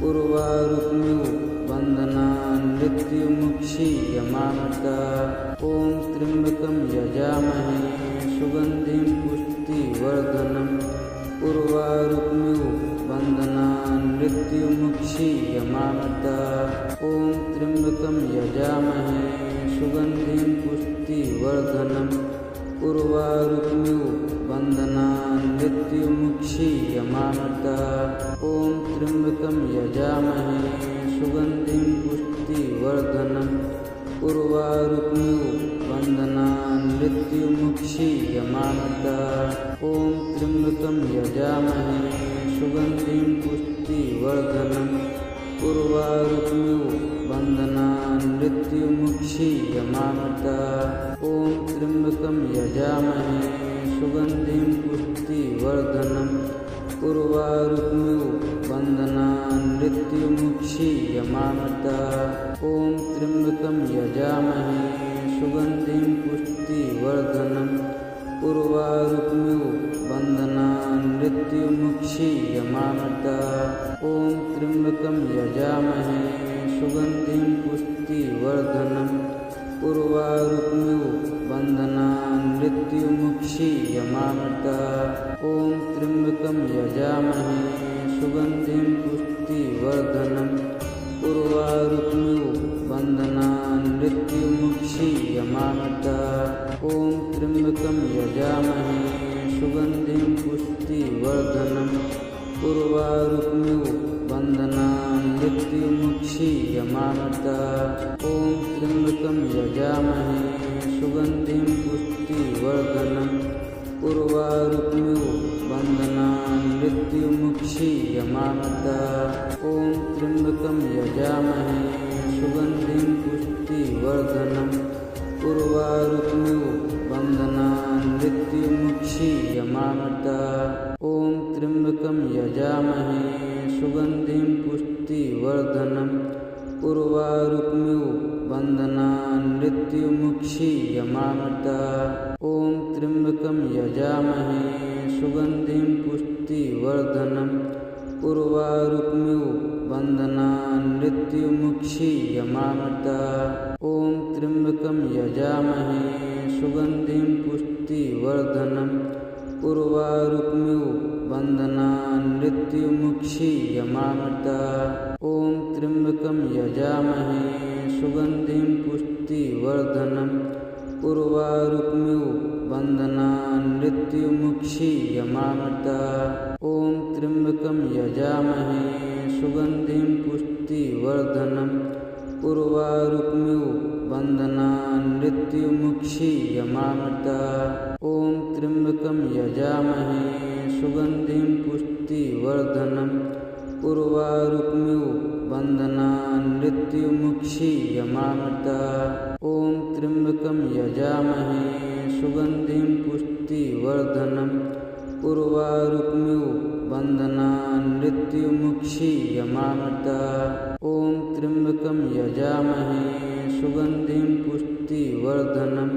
उर्वारुकमिव बन्धनान् मृत्युमुक्षीयमामृतात्। ॐ त्र्यम्बकं यजामहे सुगन्धिं पुष्टिवर्धनम् उर्वारुकमिव बन्धनान् मृत्युमुक्षीयमामृतात्। ॐ त्र्यम्बकं यजामहे सुगन्धिं पुष्टिवर्धनम् उर्वारुकमिव बन्धनान् मृत्युमुक्षीयमामृतात्। ॐ त्र्यम्बकं यजामहे सुगन्धिं पुष्टिवर्धनम् उर्वारुकमिव बन्धनान् मृत्युमुक्षीयमामृतात्। ॐ त्र्यम्बकं यजामहे सुगन्धिं पुष्टिवर्धनम् उर्वारुकमिव बन्धनान् मृत्युमुक्षीयमामृतात्। ॐ त्र्यम्बकं यजामहे सुगन्धिं पुष्टिवर्धनम् उर्वारुकमिव बन्धनान् मृत्युमुक्षीयमामृतात्। ॐ त्र्यम्बकं यजामहे सुगन्धिं पुष्टिवर्धनम् उर्वारुकमिव बन्धनान् मृत्युमुक्षीयमामृतात्। ॐ त्र्यम्बकं यजामहे सुगन्धिं पुष्टिवर्धनम् उर्वारुकमिव बन्धनान् मृत्युमुक्षीयमामृतात्। ॐ त्र्यम्बकं यजामहे सुगन्धिं पुष्टिवर्धनम् उर्वारुकमिव बन्धनान् मृत्युमुक्षीयमामृतात्। ॐ त्र्यम्बकं यजामहे सुगन्धिं पुष्टिवर्धनम् उर्वारुकमिव बन्धनान् मृत्युमुक्षीयमामृतात्। ॐ त्र्यम्बकं यजामहे सुगन्धिं पुष्टिवर्धनम् उर्वारुकमिव बन्धनान् मृत्युमुक्षीयमामृतात्। ॐ त्र्यम्बकं यजामहे सुगन्धिं पुष्टिवर्धनम् पुष्टिवर्धनम् उर्वारुकमिव बन्धनान् मृत्युमुक्षीयमामृतात्। ॐ त्र्यम्बकं यजामहे सुगन्धिं पुष्टिवर्धनम् उर्वारुकमिव बन्धनान् मृत्युमुक्षीयमामृतात्। ॐ त्र्यम्बकं यजामहे सुगन्धिं पुष्टिवर्धनम् उर्वारुकमिव बन्धनान् मृत्युमुक्षीयमामृतात्। ॐ त्र्यम्बकं यजामहे सुगन्धिं पुष्टिवर्धनम् उर्वारुकमिव बन्धनान् मृत्युमुक्षीयमामृतात्। ॐ त्र्यम्बकं यजामहे सुगन्धिं पुष्टिवर्धनम् उर्वारुकमिव बन्धनान् मृत्युमुक्षीयमामृतात्। ॐ त्र्यम्बकं यजामहे सुगन्धिं पुष्टिवर्धनम् उर्वारुकमिव बन्धनान् मृत्युमुक्षीयमामृतात्। ॐ त्र्यम्बकं यजामहे सुगन्धिं पुष्टिवर्धनम् उर्वारुकमिव बन्धनान् मृत्युमुक्षीयमामृतात्। ॐ त्र्यम्बकं यजामहे सुगन्धिं पुष्टिवर्धनम् उर्वारुकमिव बन्धनान् मृत्युमुक्षीयमामृतात्। ॐ त्र्यम्बकं यजामहे सुगन्धिं पुष्टिवर्धनम्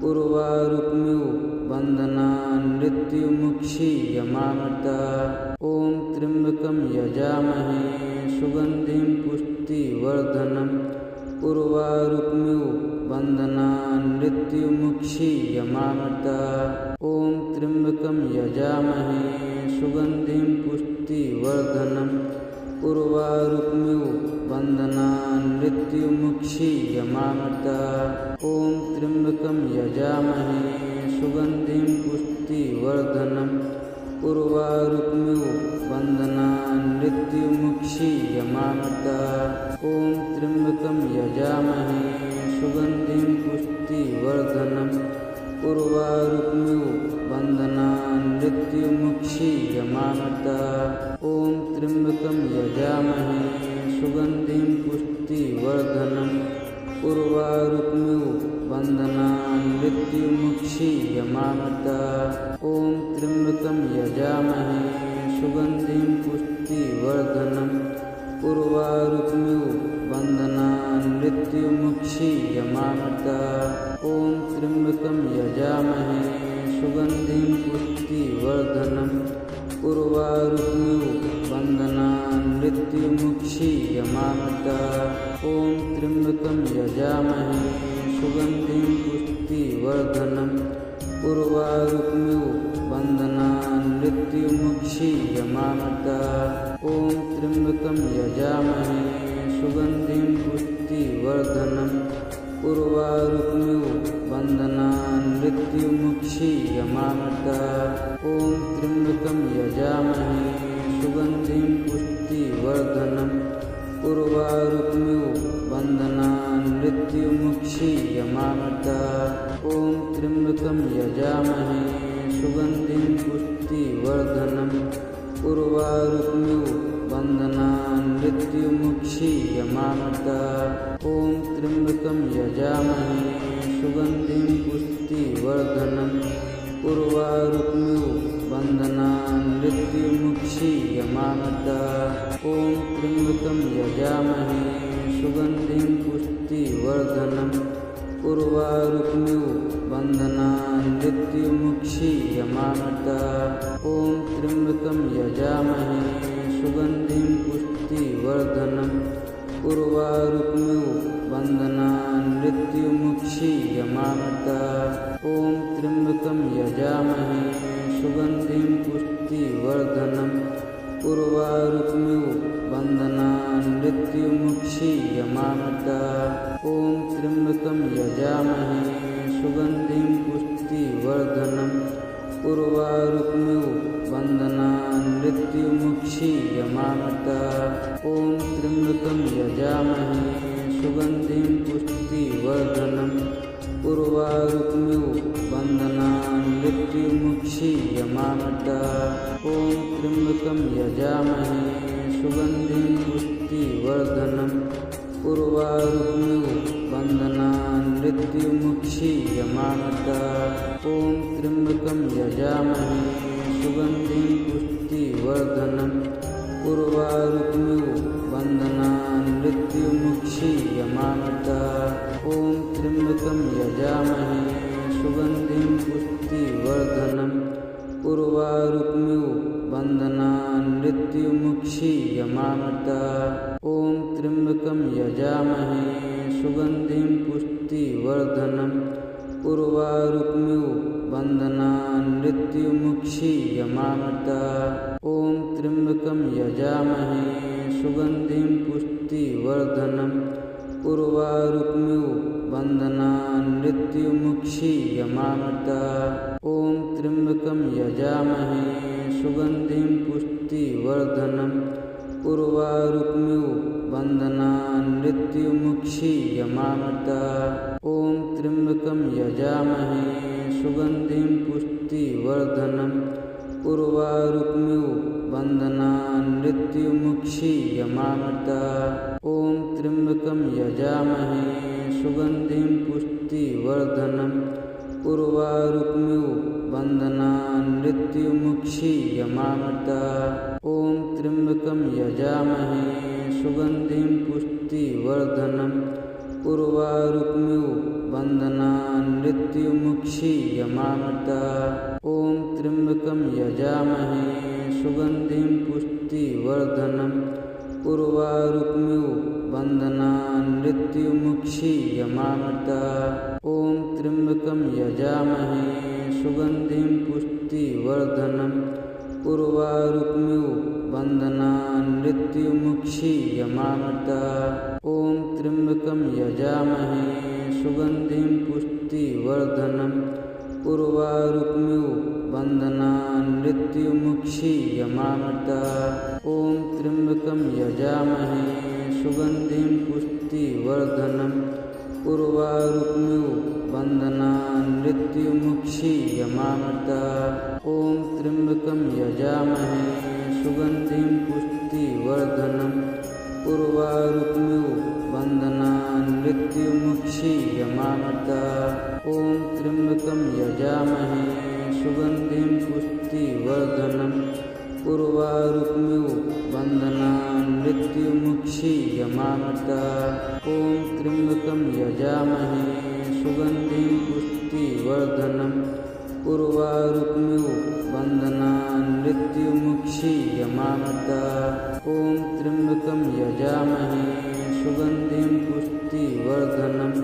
उर्वारुकमिव बन्धनान् मृत्युमुक्षीयमामृतात्। ॐ त्र्यम्बकं यजामहे सुगन्धिं पुष्टिवर्धनम् उर्वारुकमिव बन्धनान् मृत्युमुक्षीयमामृतात्। ॐ त्र्यम्बकं यजामहे सुगन्धिं पुष्टिवर्धनम् उर्वारुकमिव बन्धनान् मृत्युमुक्षीयमामृतात्। ॐ त्र्यम्बकं यजामहे सुगन्धिं पुष्टिवर्धनम् उर्वारुकमिव बन्धनान् मृत्युमुक्षीयमामृतात्। ॐ त्र्यम्बकं यजामहे सुगन्धिं पुष्टिवर्धनम् उर्वारुकमिव बन्धनान् मृत्युमुक्षीयमामृतात्। ॐ त्र्यम्बकं यजामहे सुगन्धिं पुष्टिवर्धनम् उर्वारुकमिव बन्धनान् मृत्युमुक्षीयमामृतात्। ॐ त्र्यम्बकं यजामहे सुगन्धिं पुष्टिवर्धनम् उर्वारुकमिव बन्धनान् मृत्युमुक्षीयमामृतात्। ॐ त्र्यम्बकं यजामहे सुगन्धिं पुष्टिवर्धनम् उर्वारुकमिव बन्धनान् मृत्युमुक्षीयमामृतात्। ॐ त्र्यम्बकं यजामहे सुगन्धिं पुष्टिवर्धनम् उर्वारुकमिव बन्धनान् मृत्युमुक्षीयमामृतात्। ॐ त्र्यम्बकं यजामहे सुगन्धिं पुष्टिवर्धनम् उर्वारुकमिव बन्धनान् मृत्युमुक्षीयमामृतात्। ॐ त्र्यम्बकं यजामहे सुगन्धिं पुष्टिवर्धनम् उर्वारुकमिव बन्धनान् मृत्युमुक्षीयमामृतात्। ॐ त्र्यम्बकं यजामहे सुगन्धिं पुष्टिवर्धनम् उर्वारुकमिव बन्धनान् मृत्युमुक्षीयमामृतात्। ॐ त्र्यम्बकं यजामहे सुगन्धिं पुष्टिवर्धनम् उर्वारुकमिव बन्धनान् मृत्युमुक्षीयमामृतात्। ॐ त्र्यम्बकं यजामहे सुगन्धिं पुष्टिवर्धनम् उर्वारुकमिव बन्धनान् मृत्युमुक्षीयमामृतात्। ॐ त्र्यम्बकं यजामहे सुगन्धिं पुष्टिवर्धनम् उर्वारुकमिव बन्धनान् मृत्युमुक्षीयमामृतात्। ॐ त्र्यम्बकं यजामहे सुगन्धिं पुष्टिवर्धनम् उर्वारुकमिव बन्धनान् मृत्युमुक्षीयमामृतात्। ॐ त्र्यम्बकं यजामहे सुगन्धिं पुष्टिवर्धनम् उर्वारुकमिव बन्धनान् मृत्युमुक्षीयमामृतात्। ॐ त्र्यम्बकं यजामहे सुगन्धिं पुष्टिवर्धनम् उर्वारुकमिव बन्धनान् मृत्युमुक्षीयमामृतात्। ॐ त्र्यम्बकं यजामहे सुगन्धिं पुष्टिवर्धनम् उर्वारुकमिव बन्धनान् मृत्युमुक्षीयमामृता। ॐ त्र्यम्बकं यजामहे सुगन्धिं पुष्टिवर्धनम् उर्वारुकमिव बन्धनान् मृत्युमुक्षीयमामृता। ॐ त्र्यम्बकं यजामहे सुगन्धिं पुष्टिवर्धनम् उर्वारुकमिव बन्धनान् मृत्युमुक्षीयमामृता। ॐ त्र्यम्बकं यजामहे सुगन्धिं पुष्टिवर्धनम् उर्वारुकमिव बन्धनान् मृत्युमुक्षीयमामृता। ॐ त्र्यम्बकं यजामहे सुगन्धिं पुष्टिवर्धनम् उर्वारुकमिव बन्धनान् मृत्युमुक्षीयमामृता। ॐ त्र्यम्बकं यजामहे सुगन्धिं पुष्टिवर्धनम् उर्वारुकमिव बन्धनान् मृत्युमुक्षीयमामृता। ॐ त्र्यम्बकं यजामहे सुगन्धिं पुष्टिवर्धनम् उर्वारुकमिव बन्धनान् मृत्युमुक्षीयमामृता। ॐ त्र्यम्बकं यजामहे सुगन्धिं पुष्टिवर्धनम् उर्वारुकमिव बन्धनान् मृत्युमुक्षीयमामृता। ॐ त्र्यम्बकं यजामहे सुगन्धिं पुष्टिवर्धनम् उर्वारुकमिव बन्धनान् मृत्युमुक्षीयमामृता। ॐ त्र्यम्बकं यजामहे सुगन्धिं पुष्टिवर्धनम् उर्वारुकमिव बन्धनान् मृत्युमुक्षीयमामृता। ॐ त्र्यम्बकं यजामहे सुगन्धिं पुष्टिवर्धनम् उर्वारुकमिव बन्धनान् मृत्युमुक्षीयमामृता। ॐ त्र्यम्बकं यजामहे सुगन्धिं पुष्टिवर्धनम् उर्वारुकमिव बन्धनान् मृत्युमुक्षीयमामृता। ॐ त्र्यम्बकं यजामहे सुगन्धिं पुष्टिवर्धनम् उर्वारुकमिव बन्धनान् मृत्युमुक्षीयमामृता। ॐ त्र्यम्बकं यजामहे सुगन्धिं पुष्टिवर्धनम् उर्वारुकमिव बन्धनान् मृत्युमुक्षीयमामृता। ॐ त्र्यम्बकं यजामहे सुगन्धिं पुष्टिवर्धनम् उर्वारुकमिव बन्धनान् मृत्युमुक्षीयमामृता। ॐ त्र्यम्बकं यजामहे सुगन्धिं पुष्टिवर्धनम् उर्वारुकमिव बन्धनान् मृत्युमुक्षीयमामृता। ॐ त्र्यम्बकं यजामहे सुगन्धिं पुष्टिवर्धनम्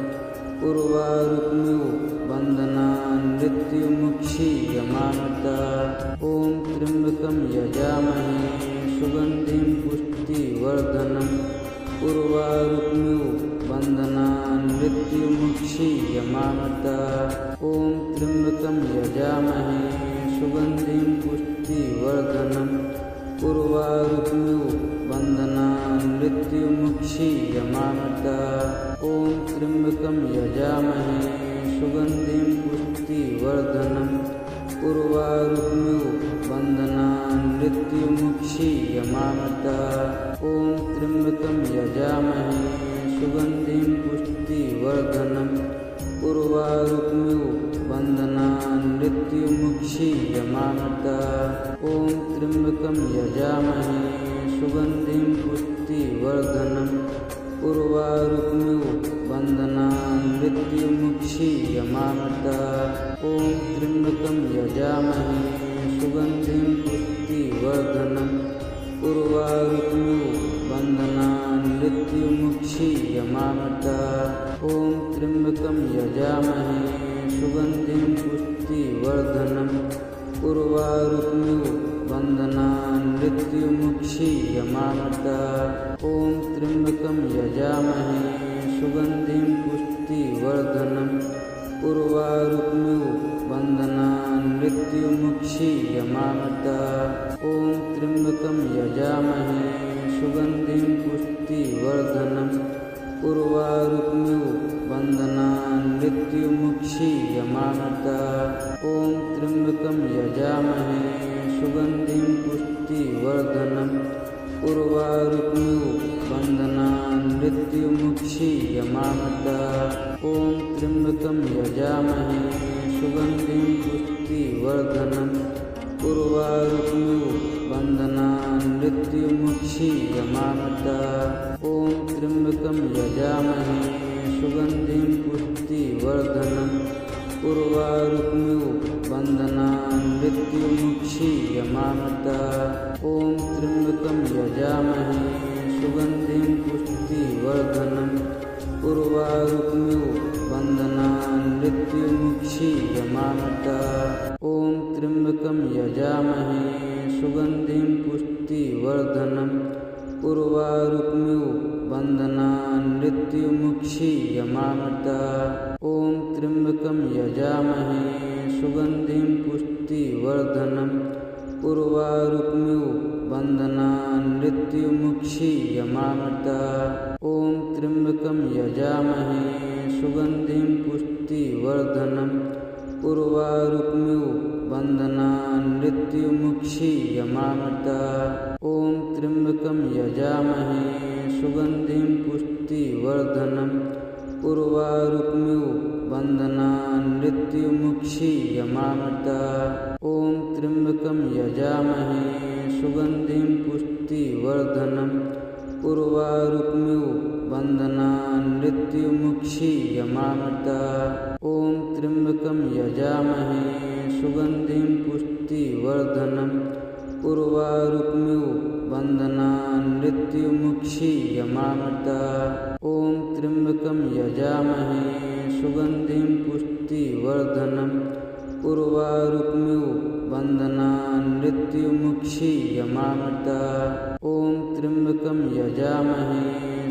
उर्वारुकमिव बन्धनान् मृत्युमुक्षीयमामृता। ॐ त्र्यम्बकं यजामहे सुगन्धिं पुष्टिवर्धनम् उर्वारुकमिव बन्धनान् मृत्युमुक्षीयमामृता। ॐ त्र्यम्बकं यजामहे सुगन्धिं पुष्टिवर्धनम् उर्वारुकमिव बन्धनान् मृत्युमुक्षीयमामृता। ॐ त्र्यम्बकं यजामहे सुगन्धिं पुष्टिवर्धनम् उर्वारुकमिव बन्धनान् मृत्युमुक्षीयमामृता। ॐ त्र्यम्बकं यजामहे सुगन्धिं पुष्टिवर्धनम् उर्वारुकमिव बन्धनान् मृत्युमुक्षीयमामृता। ॐ त्र्यम्बकं यजामहे सुगन्धिं पुष्टिवर्धनम् उर्वारुकमिव बन्धनान् मृत्युमुक्षीयमामृता। ॐ त्र्यम्बकं यजामहे सुगन्धिं पुष्टिवर्धनम् उर्वारुकमिव बन्धनान् मृत्युमुक्षीयमामृता। ॐ त्र्यम्बकं यजामहे सुगन्धिं पुष्टिवर्धनम् उर्वारुकमिव बन्धनान् मृत्युमुक्षीयमामृता। ॐ त्र्यम्बकं यजामहे सुगन्धिं पुष्टिवर्धनम् उर्वारुकमिव बन्धनान् मृत्युमुक्षीयमामृता। ॐ त्र्यम्बकं यजामहे सुगन्धिं पुष्टिवर्धनम् उर्वारुकमिव बन्धनान् मृत्युमुक्षीयमामृता। ॐ त्र्यम्बकं यजामहे सुगन्धिं पुष्टिवर्धनम् उर्वारुकमिव बन्धनान् मृत्युमुक्षीयमामृता। यमामृता। ॐ त्र्यम्बकं यजामहे सुगन्धिं पुष्टिवर्धनम् उर्वारुकमिव बन्धनान् मृत्युमुक्षीयमामृता। ॐ त्र्यम्बकं यजामहे सुगन्धिं पुष्टिवर्धनम् उर्वारुकमिव बन्धनान् मृत्युमुक्षीयमामृता। ॐ त्र्यम्बकं यजामहे सुगन्धिं पुष्टिवर्धनम् उर्वारुकमिव बन्धनान् मृत्युमुक्षीयमामृता। ॐ त्र्यम्बकं यजामहे सुगन्धिं पुष्टिवर्धनम् उर्वारुकमिव बन्धनान् मृत्युमुक्षीयमामृता। ॐ त्र्यम्बकं यजामहे सुगन्धिं पुष्टिवर्धनम् उर्वारुकमिव बन्धनान् मृत्युमुक्षीयमामृता। ॐ त्र्यम्बकं यजामहे सुगन्धिं पुष्टिवर्धनम् उर्वारुकमिव बन्धनान् मृत्युमुक्षीयमामृता। ॐ त्र्यम्बकं यजामहे सुगन्धिं पुष्टिवर्धनम् उर्वारुकमिव बन्धनान् मृत्युमुक्षीयमामृता। ॐ त्र्यम्बकं यजामहे सुगन्धिं पुष्टिवर्धनम् उर्वारुकमिव बन्धनान् मृत्युमुक्षीयमामृता। ॐ त्र्यम्बकं यजामहे सुगन्धिं पुष्टिवर्धनम् उर्वारुकमिव बन्धनान् मृत्युमुक्षीयमामृता। ॐ त्र्यम्बकं यजामहे सुगन्धिं पुष्टिवर्धनम् उर्वारुकमिव बन्धनान् मृत्युमुक्षीयमामृता। ॐ त्र्यम्बकं यजामहे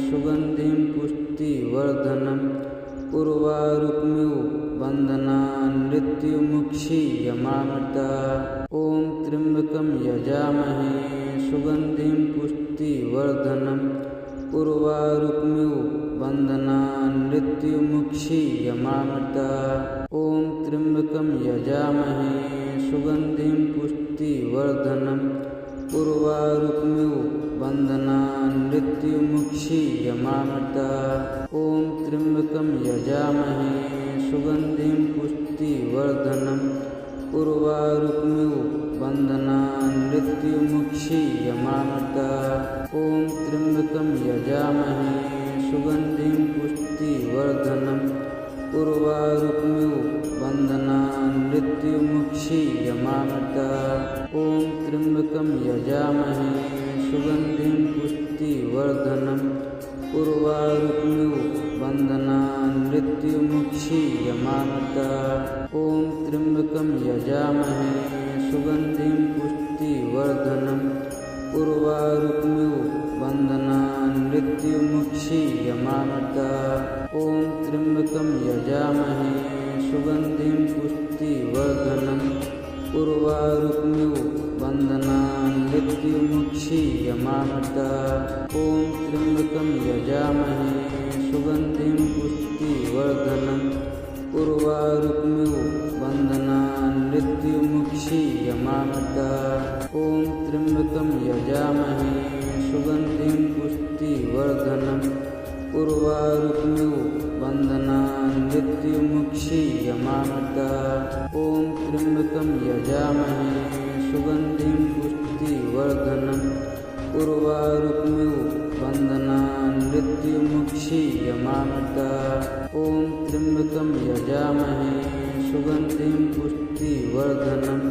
सुगन्धिं पुष्टिवर्धनम् उर्वारुकमिव बन्धनान् मृत्युमुक्षीयमामृता। ॐ त्र्यम्बकं यजामहे सुगन्धिं पुष्टिवर्धनम् उर्वारुकमिव बन्धनान् मृत्युमुक्षीयमामृता। ॐ त्र्यम्बकं यजामहे सुगन्धिं पुष्टिवर्धनम् उर्वारुकमिव बन्धनान् मृत्युमुक्षीयमामृता। ॐ त्र्यम्बकं यजामहे सुगन्धिं पुष्टिवर्धनम् उर्वारुकमिव बन्धनान् मृत्युमुक्षीयमामृता। ॐ त्र्यम्बकं यजामहे सुगन्धिं पुष्टिवर्धनम् उर्वारुकमिव बन्धनान् मृत्युमुक्षीयमामृता। ॐ त्र्यम्बकं यजामहे सुगन्धिं पुष्टिवर्धनम् उर्वारुकमिव बन्धनान् मृत्युमुक्षीयमामृता। ॐ त्र्यम्बकं यजामहे सुगन्धिं पुष्टिवर्धनम् उर्वारुकमिव बन्धनान् मृत्युमुक्षीयमामृता। ॐ त्र्यम्बकं यजामहे सुगन्धिं पुष्टिवर्धनम् उर्वारुकमिव बन्धनान् मृत्युमुक्षीयमामृता। ॐ त्र्यम्बकं यजामहे सुगन्धिं पुष्टिवर्धनम् उर्वारुकमिव बन्धनान् मृत्युमुक्षीयमामृता। ॐ त्र्यम्बकं यजामहे सुगन्धिं पुष्टिवर्धनम् उर्वारुकमिव बन्धनान् मृत्युमुक्षीयमामृता। ॐ त्र्यम्बकं यजामहे सुगन्धिं पुष्टिवर्धनम् उर्वारुकमिव बन्धनान् मृत्युमुक्षीयमामृता। ॐ त्र्यम्बकं यजामहे सुगन्धिं पुष्टिवर्धनम्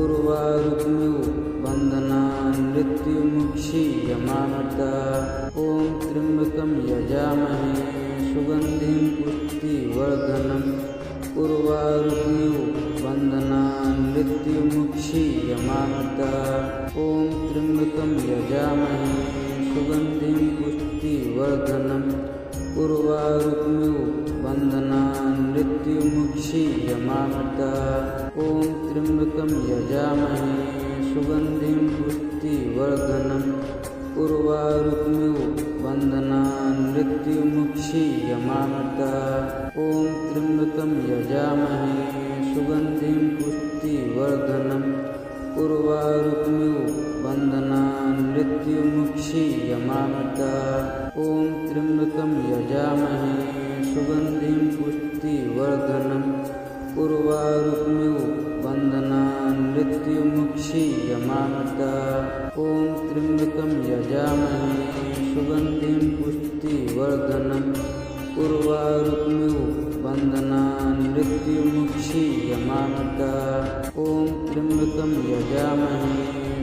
उर्वारुकमिव बन्धनान् मृत्युमुक्षीयमामृता। ॐ त्र्यम्बकं यजामहे सुगन्धिं पुष्टिवर्धनम् उर्वारुकमिव बन्धनान् मृत्युमुक्षीयमामृता। ॐ त्र्यम्बकं यजामहे सुगन्धिं पुष्टिवर्धनम् उर्वारुकमिव बन्धनान् मृत्युमुक्षीयमामृता। ॐ त्र्यम्बकं यजामहे सुगन्धिं पुष्टिवर्धनम् उर्वारुकमिव बन्धनान् मृत्युमुक्षीयमामृता। ॐ त्र्यम्बकं यजामहे सुगन्धिं पुष्टिवर्धनम् उर्वारुकमिव बन्धनान् मृत्युमुक्षीयमामृता। ॐ त्र्यम्बकं यजामहे सुगन्धिं पुष्टिवर्धनम् उर्वारुकमिव बन्धनान् मृत्युमुक्षीयमामृता। ॐ त्र्यम्बकं यजामहे सुगन्धिं पुष्टिवर्धनम् उर्वारुकमिव बन्धनान् मृत्युमुक्षीयमामृता। ॐ त्र्यम्बकं यजामहे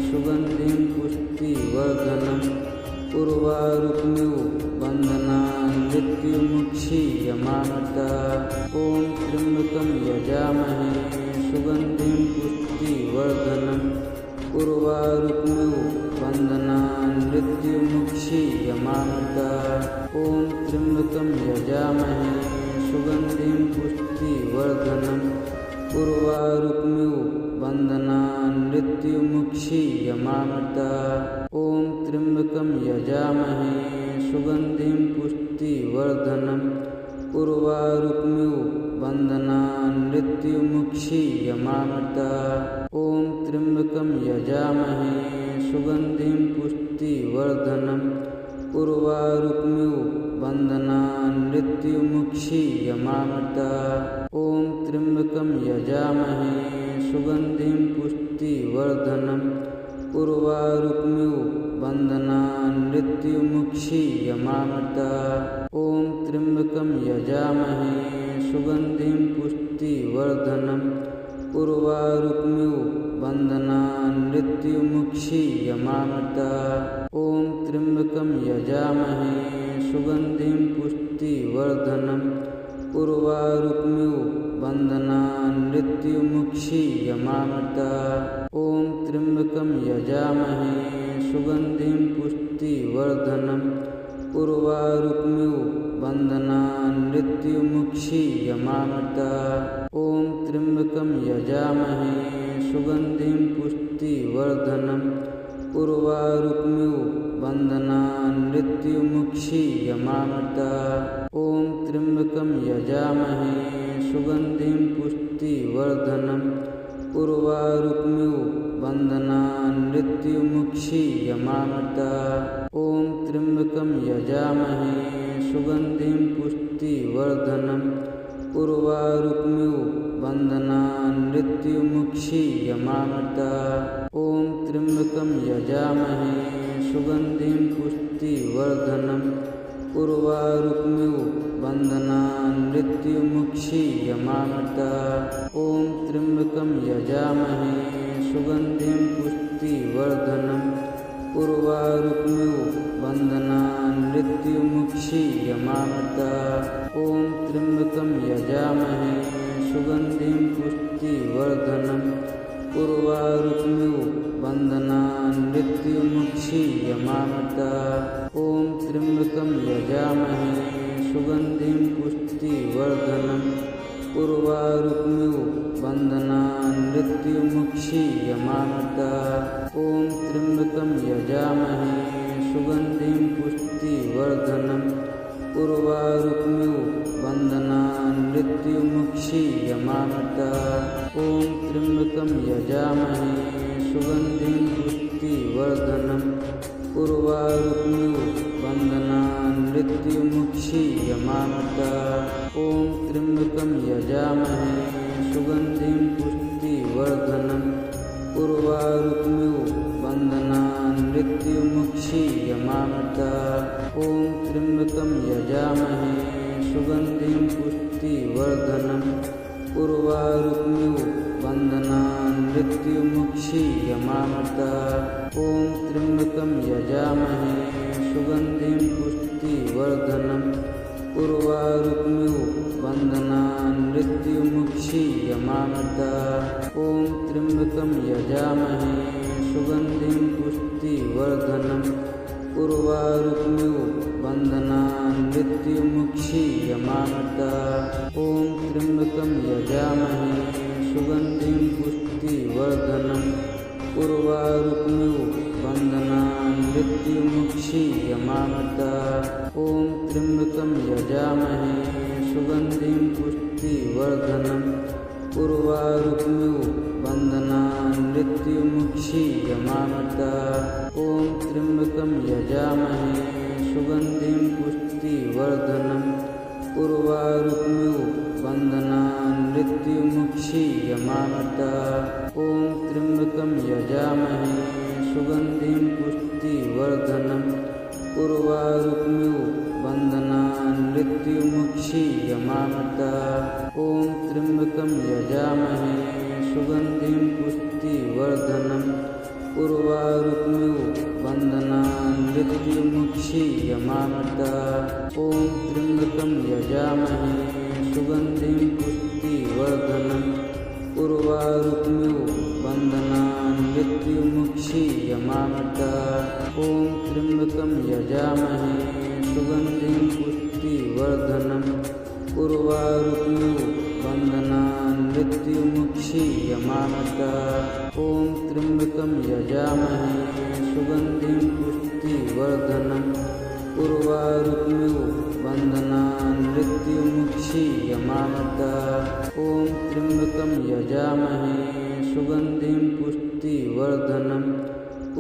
सुगन्धिं पुष्टिवर्धनम् उर्वारुकमिव बन्धनान् मृत्युमुक्षीयमामृता। ॐ त्र्यम्बकं यजामहे सुगन्धिं पुष्टिवर्धनम् उर्वारुकमिव बन्धनान् मृत्युमुक्षीयमामृता। ॐ त्र्यम्बकं यजामहे सुगन्धिं पुष्टिवर्धनम् उर्वारुकमिव बन्धनान् मृत्युमुक्षीयमामृता। ॐ त्र्यम्बकं यजामहे सुगन्धिं पुष्टिवर्धनम् उर्वारुकमिव बन्धनान् मृत्युमुक्षीयमामृता। ॐ त्र्यम्बकं यजामहे सुगन्धिं पुष्टिवर्धनम् उर्वारुकमिव बन्धनान् मृत्युमुक्षीयमामृता। ॐ त्र्यम्बकं यजामहे सुगन्धिं पुष्टिवर्धनम् उर्वारुकमिव बन्धनान् मृत्युमुक्षीयमामृता। ॐ त्र्यम्बकं यजामहे सुगन्धिं पुष्टिवर्धनम् उर्वारुकमिव बन्धनान् मृत्युमुक्षीयमामृता। ॐ त्र्यम्बकं यजामहे सुगन्धिं पुष्टिवर्धनम् उर्वारुकमिव बन्धनान् मृत्युमुक्षीयमामृता। ॐ त्र्यम्बकं यजामहे सुगन्धिं पुष्टिवर्धनम् उर्वारुकमिव बन्धनान् मृत्युमुक्षीयमामृता। ॐ त्र्यम्बकं यजामहे सुगन्धिं पुष्टिवर्धनम् उर्वारुकमिव बन्धनान् मृत्युमुक्षीयमामृता। ॐ त्र्यम्बकं यजामहे सुगन्धिं पुष्टिवर्धनम् उर्वारुकमिव बन्धनान् मृत्युमुक्षीयमामृता। ॐ त्र्यम्बकं यजामहे सुगन्धिं पुष्टिवर्धनम् उर्वारुकमिव बन्धनान् मृत्युमुक्षीयमामृता। ॐ त्र्यम्बकं यजामहे सुगन्धिं पुष्टिवर्धनम् उर्वारुकमिव बन्धनान् मृत्युमुक्षीयमामृता। ॐ त्र्यम्बकं यजामहे सुगन्धिं पुष्टिवर्धनम् उर्वारुकमिव बन्धनान् मृत्युमुक्षीयमामृता। ॐ त्र्यम्बकं यजामहे सुगन्धिं पुष्टिवर्धनम् उर्वारुकमिव बन्धनान् मृत्युमुक्षीयमामृता। ॐ त्र्यम्बकं यजामहे सुगन्धिं पुष्टिवर्धनम् उर्वारुकमिव बन्धनान् मृत्युमुक्षीयमामृता। ॐ त्र्यम्बकं यजामहे सुगन्धिं पुष्टिवर्धनम् उर्वारुकमिव बन्धनान् मृत्युमुक्षीयमामृता। ॐ त्र्यम्बकं यजामहे सुगन्धिं पुष्टिवर्धनम् उर्वारुकमिव बन्धनान् मृत्युमुक्षीयमामृता। ॐ त्र्यम्बकं यजामहे सुगन्धिं पुष्टिवर्धनम् उर्वारुकमिव बन्धनान् मृत्युमुक्षीयमामृता। ॐ त्र्यम्बकं यजामहे सुगन्धिं पुष्टिवर्धनम् उर्वारुकमिव बन्धनान् मृत्युमुक्षीयमामृता। ॐ त्र्यम्बकं यजामहे सुगन्धिं पुष्टिवर्धनम् उर्वारुकमिव बन्धनान् मृत्युमुक्षीयमामृता। ॐ त्र्यम्बकं यजामहे सुगन्धिं पुष्टिवर्धनम् उर्वारुकमिव बन्धनान् मृत्युमुक्षीयमामृता। ॐ त्र्यम्बकं यजामहे सुगन्धिं पुष्टिवर्धनम् उर्वारुकमिव बन्धनान् मृत्युमुक्षीयमामृता। ॐ त्र्यम्बकं यजामहे सुगन्धिं पुष्टिवर्धनम् उर्वारुकमिव बन्धनान् मृत्युमुक्षीयमामृतात्। ॐ त्र्यम्बकं यजामहे सुगन्धिं पुष्टिवर्धनम् उर्वारुकमिव बन्धनान् मृत्युमुक्षीयमामृतात्। ॐ त्र्यम्बकं यजामहे सुगन्धिं पुष्टिवर्धनम् उर्वारुकमिव बन्धनान् मृत्युमुक्षीयमामृतात्। ॐ त्र्यम्बकं यजामहे सुगन्धिं पुष्टिवर्धनम् उर्वारुकमिव बन्धनान् मृत्युमुक्षीयमामृतात्। ॐ त्र्यम्बकं यजामहे सुगन्धिं पुष्टिवर्धनम् उर्वारुकमिव बन्धनान् मृत्युमुक्षीयमामृतात्। ॐ त्र्यम्बकं यजामहे सुगन्धिं पुष्टिवर्धनम् उर्वारुकमिव बन्धनान् मृत्युमुक्षीयमामृतात्। ॐ त्र्यम्बकं यजामहे सुगन्धिं पुष्टिवर्धनम् उर्वारुकमिव बन्धनान् मृत्युमुक्षीयमामृतात्। ॐ त्र्यम्बकं यजामहे सुगन्धिं पुष्टिवर्धनम्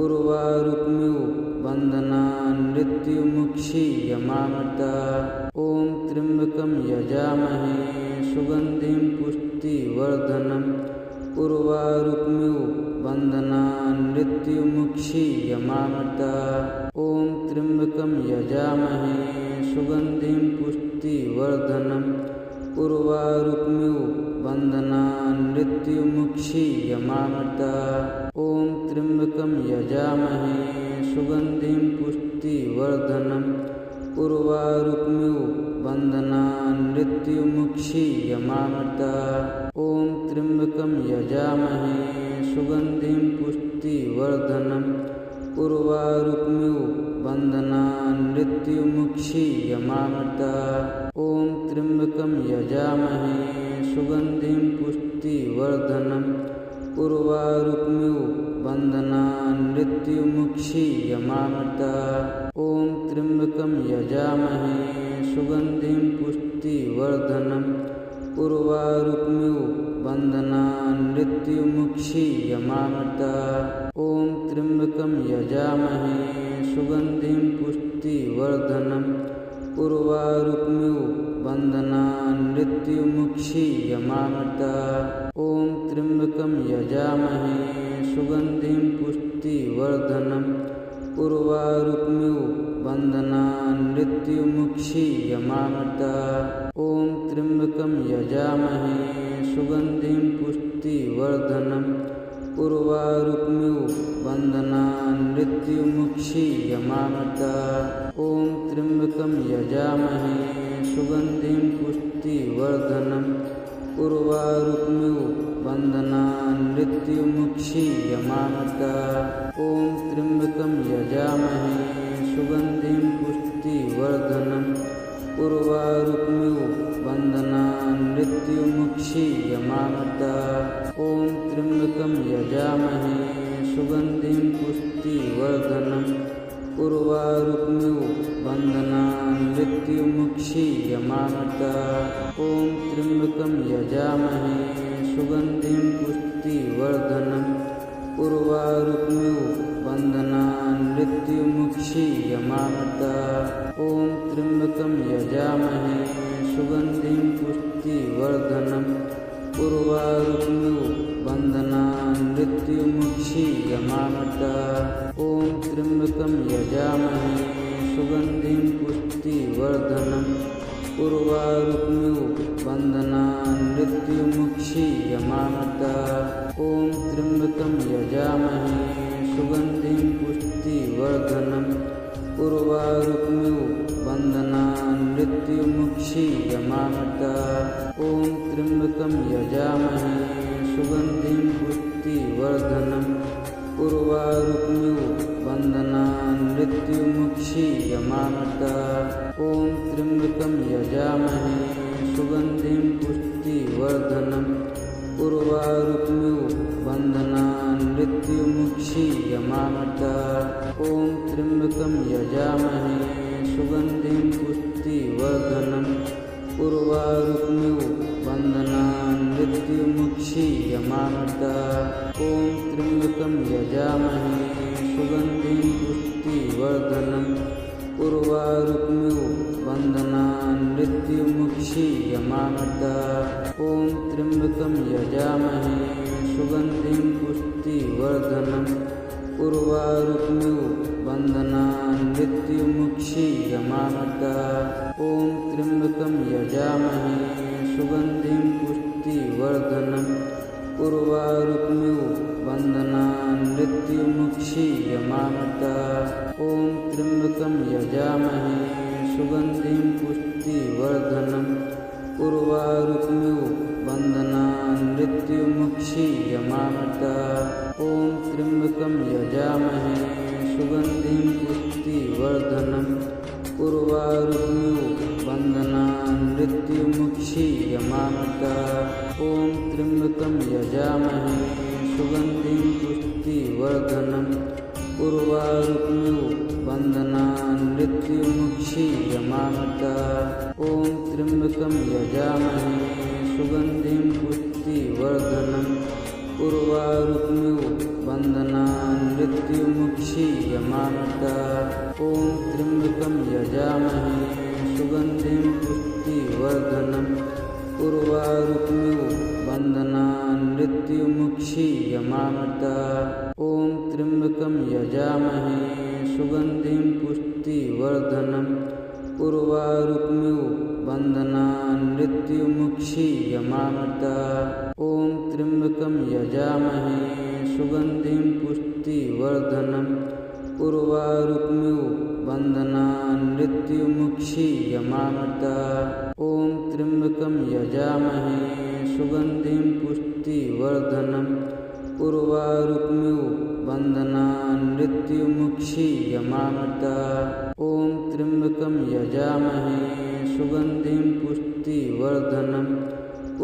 उर्वारुकमिव बन्धनान् मृत्युमुक्षीयमामृतात्। ॐ त्र्यम्बकं यजामहे सुगन्धिं पुष्टिवर्धनम् उर्वारुकमिव बन्धनान् मृत्युमुक्षीयमामृतात्। ॐ त्र्यम्बकं यजामहे सुगन्धिं पुष्टिवर्धनम् उर्वारुकमिव बन्धनान् मृत्युमुक्षीयमामृतात्। ॐ त्र्यम्बकं यजामहे सुगन्धिं पुष्टिवर्धनम् उर्वारुकमिव बन्धनान् मृत्युमुक्षीयमामृतात्। ॐ त्र्यम्बकं यजामहे सुगन्धिं पुष्टिवर्धनम् उर्वारुकमिव बन्धनान् मृत्युमुक्षीयमामृतात्। ॐ त्र्यम्बकं यजामहे सुगन्धिं पुष्टिवर्धनम् उर्वारुकमिव बन्धनान् मृत्युमुक्षीयमामृतात्। ॐ त्र्यम्बकं यजामहे सुगन्धिं पुष्टिवर्धनम् उर्वारुकमिव बन्धनान् मृत्युमुक्षीयमामृतात्। ॐ त्र्यम्बकं यजामहे सुगन्धिं पुष्टिवर्धनम् उर्वारुकमिव बन्धनान् मृत्युमुक्षीयमामृतात्। ॐ त्र्यम्बकं यजामहे सुगन्धिं पुष्टिवर्धनम् उर्वारुकमिव बन्धनान् मृत्युमुक्षीयमामृतात्। ॐ त्र्यम्बकं यजामहे सुगन्धिं पुष्टिवर्धनम् उर्वारुकमिव बन्धनान् मृत्युमुक्षीयमामृतात्। ॐ त्र्यम्बकं यजामहे सुगन्धिं पुष्टिवर्धनम् उर्वारुकमिव बन्धनान् मृत्युमुक्षीयमामृतात्। ॐ त्र्यम्बकं यजामहे सुगन्धिं पुष्टिवर्धनम् उर्वारुकमिव बन्धनान् मृत्युमुक्षीयमामृतात्। ॐ त्र्यम्बकं यजामहे सुगन्धिं पुष्टिवर्धनम् उर्वारुकमिव बन्धनान् मृत्युमुक्षीयमामृतात्। ॐ त्र्यम्बकं यजामहे सुगन्धिं पुष्टिवर्धनम् उर्वारुकमिव बन्धनान् मृत्युमुक्षीयमामृतात्। ॐ त्र्यम्बकं यजामहे सुगन्धिं पुष्टिवर्धनम् उर्वारुकमिव बन्धनान् मृत्युमुक्षीयमामृतात्। ॐ त्र्यम्बकं यजामहे सुगन्धिं पुष्टिवर्धनम् उर्वारुकमिव बन्धनान् मृत्युमुक्षीयमामृतात्। ॐ त्र्यम्बकं यजामहे सुगन्धिं पुष्टिवर्धनम् उर्वारुकमिव बन्धनान् मृत्युमुक्षीयमामृतात्। ॐ त्र्यम्बकं यजामहे सुगन्धिं पुष्टिवर्धनम् उर्वारुकमिव बन्धनान् मृत्युमुक्षीयमामृतात्। ॐ त्र्यम्बकं यजामहे सुगन्धिं पुष्टिवर्धनम् उर्वारुकमिव बन्धनान् मृत्युमुक्षीयमामृतात्। ॐ त्र्यम्बकं यजामहे सुगन्धिं पुष्टिवर्धनम् उर्वारुकमिव बन्धनान् मृत्युमुक्षीयमामृतात्। मृत्युमुक्षीयमामृतात्। ॐ त्र्यम्बकं यजामहे सुगन्धिं पुष्टिवर्धनम् उर्वारुकमिव बन्धनान् मृत्युमुक्षीयमामृतात्। ॐ त्र्यम्बकं यजामहे सुगन्धिं पुष्टिवर्धनम् उर्वारुकमिव बन्धनान् मृत्युमुक्षीयमामृतात्। ॐ त्र्यम्बकं यजामहे सुगन्धिं पुष्टिवर्धनम् उर्वारुकमिव बन्धनान् मृत्युमुक्षीयमामृतात्। ॐ त्र्यम्बकं यजामहे सुगन्धिं पुष्टिवर्धनम् उर्वारुकमिव बन्धनान् मृत्युमुक्षीयमामृतात्। ॐ त्र्यम्बकं यजामहे सुगन्धिं पुष्टिवर्धनम् उर्वारुकमिव बन्धनान् मृत्युमुक्षीयमामृतात्। ॐ त्र्यम्बकं यजामहे सुगन्धिं पुष्टिवर्धनम् उर्वारुकमिव बन्धनान् मृत्युमुक्षीयमामृतात्। ॐ त्र्यम्बकं यजामहे सुगन्धिं पुष्टिवर्धनम् उर्वारुकमिव बन्धनान् मृत्युमुक्षीयमामृतात्। ॐ त्र्यम्बकं यजामहे सुगन्धिं पुष्टिवर्धनम् उर्वारुकमिव बन्धनान् मृत्युमुक्षीयमामृतात्। ॐ त्र्यम्बकं यजामहे सुगन्धिं पुष्टिवर्धनम् उर्वारुकमिव बन्धनान् मृत्युमुक्षीयमामृतात्। ॐ त्र्यम्बकं यजामहे सुगन्धिं पुष्टिवर्धनम् उर्वारुकमिव बन्धनान् मृत्युमुक्षीयमामृतात्। ॐ त्र्यम्बकं यजामहे सुगन्धिं पुष्टिवर्धनम् उर्वारुकमिव बन्धनान् मृत्युमुक्षीयमामृतात्। ॐ त्र्यम्बकं यजामहे सुगन्धिं पुष्टिवर्धनम्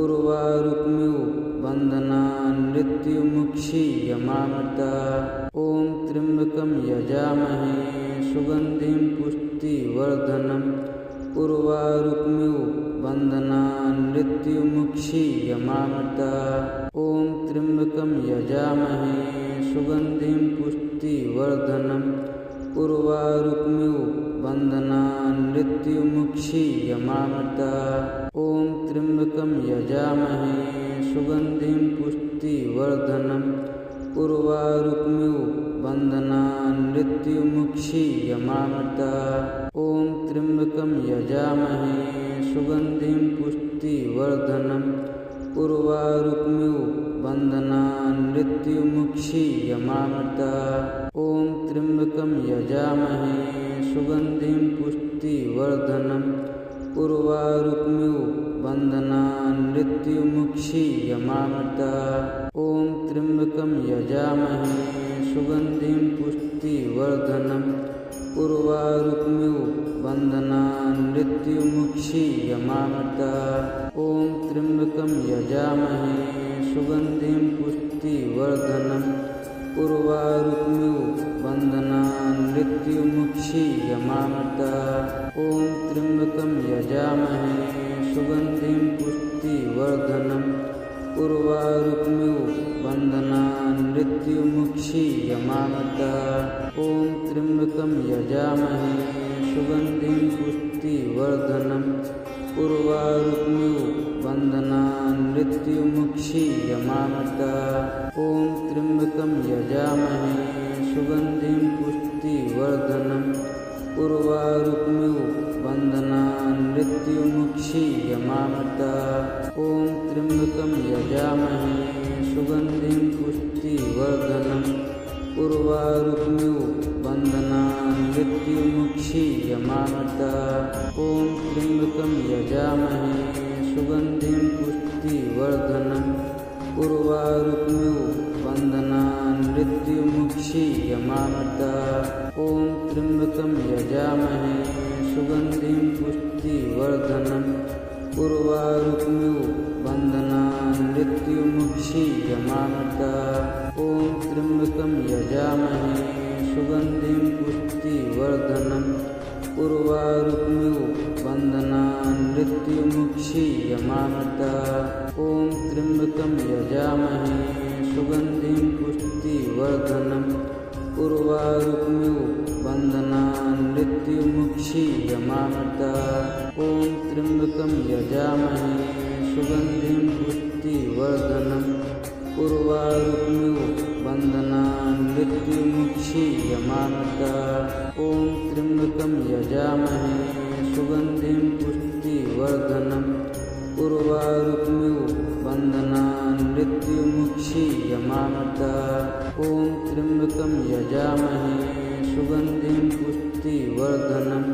उर्वारुकमिव बन्धनान् मृत्युमुक्षीयमामृतात्। ॐ त्र्यम्बकं यजामहे सुगन्धिं पुष्टिवर्धनम् उर्वारुकमिव बन्धनान् मृत्युमुक्षीयमामृतात्। ॐ त्र्यम्बकं यजामहे सुगन्धिं पुष्टिवर्धनम् उर्वारुकमिव बन्धनान् मृत्युमुक्षीयमामृतात्। ॐ त्र्यम्बकं यजामहे सुगन्धिं पुष्टिवर्धनम् उर्वारुकमिव बन्धनान् मृत्युमुक्षीयमामृतात्। ॐ त्र्यम्बकं यजामहे सुगन्धिं पुष्टिवर्धनम् उर्वारुकमिव बन्धनान् मृत्युमुक्षीयमामृतात्। ॐ त्र्यम्बकं यजामहे सुगन्धिं पुष्टिवर्धनम् उर्वारुकमिव बन्धनान् मृत्युमुक्षीयमामृतात्। ॐ त्र्यम्बकं यजामहे सुगन्धिं पुष्टिवर्धनम् उर्वारुकमिव बन्धनान् मृत्युमुक्षीयमामृतात्। ॐ त्र्यम्बकं यजामहे सुगन्धिं पुष्टिवर्धनम् उर्वारुकमिव बन्धनान् मृत्युमुक्षीयमामृतात्। ॐ त्र्यम्बकं यजामहे सुगन्धिं पुष्टिवर्धनम् उर्वारुकमिव बन्धनान् मृत्युमुक्षीयमामृतात्। ॐ त्र्यम्बकं यजामहे सुगन्धिं पुष्टिवर्धनम् उर्वारुकमिव बन्धनान् मृत्युमुक्षीयमामृतात्। ॐ त्र्यम्बकं यजामहे सुगन्धिं पुष्टिवर्धनम् उर्वारुकमिव बन्धनान् मृत्युमुक्षीयमामृतात्। ॐ त्र्यम्बकं यजामहे सुगन्धिं पुष्टिवर्धनम् उर्वारुकमिव बन्धनान् मृत्युमुक्षीयमामृतात्। ॐ त्र्यम्बकं यजामहे सुगन्धिं पुष्टिवर्धनम् उर्वारुकमिव बन्धनान् मृत्युमुक्षीयमामृतात्। ॐ त्र्यम्बकं यजामहे सुगन्धिं पुष्टिवर्धनम् उर्वारुकमिव बन्धनान् मृत्युमुक्षीयमामृतात्। ॐ त्र्यम्बकं यजामहे सुगन्धिं पुष्टिवर्धनम् उर्वारुकमिव बन्धनान् मृत्युमुक्षीयमामृता। ॐ त्र्यम्बकं यजामहे सुगन्धिं पुष्टिवर्धनम् उर्वारुकमिव बन्धनान् मृत्युमुक्षीयमामृता। ॐ त्र्यम्बकं यजामहे सुगन्धिं पुष्टिवर्धनम् उर्वारुकमिव बन्धनान् मृत्युमुक्षीयमामृता। ॐ त्र्यम्बकं यजामहे सुगन्धिं पुष्टिवर्धनम् उर्वारुकमिव बन्धनान् मृत्युमुक्षीयमामृता। ॐ त्र्यम्बकं यजामहे सुगन्धिं पुष्टिवर्धनम्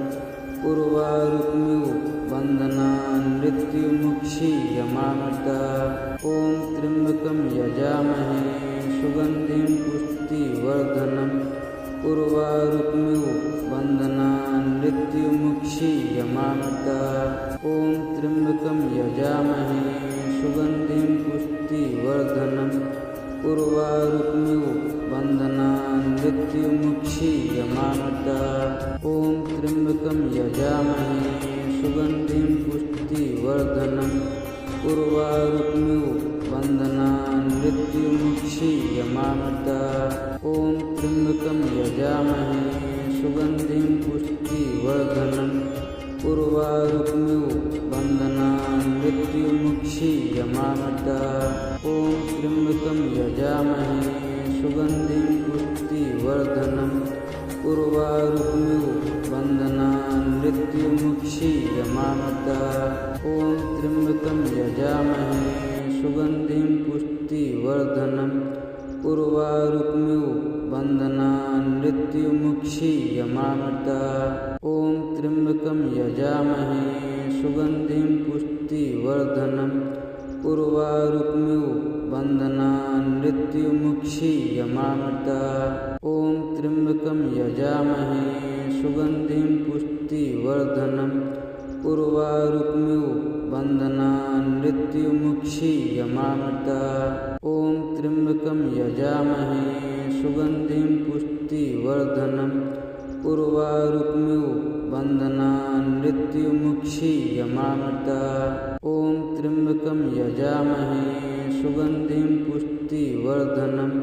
उर्वारुकमिव बन्धनान् मृत्युमुक्षीयमामृता। ॐ त्र्यम्बकं यजामहे सुगन्धिं पुष्टिवर्धनम् उर्वारुकमिव बन्धनान् मृत्युमुक्षीयमामृता। ॐ त्र्यम्बकं यजामहे सुगन्धिं पुष्टिवर्धनम् उर्वारुकमिव बन्धनान् मृत्युमुक्षीयमामृता। ॐ त्र्यम्बकं यजामहे सुगन्धिं पुष्टिवर्धनम् उर्वारुकमिव बन्धनान् मृत्युमुक्षीयमामृता। ॐ त्र्यम्बकं यजामहे सुगन्धिं पुष्टिवर्धनम् उर्वारुकमिव बन्धनान् मृत्युमुक्षीयमामृता। ॐ त्र्यम्बकं यजामहे सुगन्धिं पुष्टिवर्धनम् उर्वारुकमिव बन्धनान् मृत्युमुक्षीयमामृता। ॐ त्र्यम्बकं यजामहे सुगन्धिं पुष्टिवर्धनम् उर्वारुकमिव बन्धनान् मृत्युमुक्षीयमामृता। ॐ त्र्यम्बकं यजामहे सुगन्धिं पुष्टिवर्धनम् उर्वारुकमिव बन्धनान् मृत्युमुक्षीयमामृता। ॐ त्र्यम्बकं यजामहे सुगन्धिं पुष्टिवर्धनम् उर्वारुकमिव बन्धनान् मृत्युमुक्षीयमामृता। ॐ त्र्यम्बकं यजामहे सुगन्धिं पुष्टिवर्धनम् उर्वारुकमिव बन्धनान् मृत्युमुक्षीयमामृता। ॐ त्र्यम्बकं यजामहे सुगन्धिं पुष्टिवर्धनम्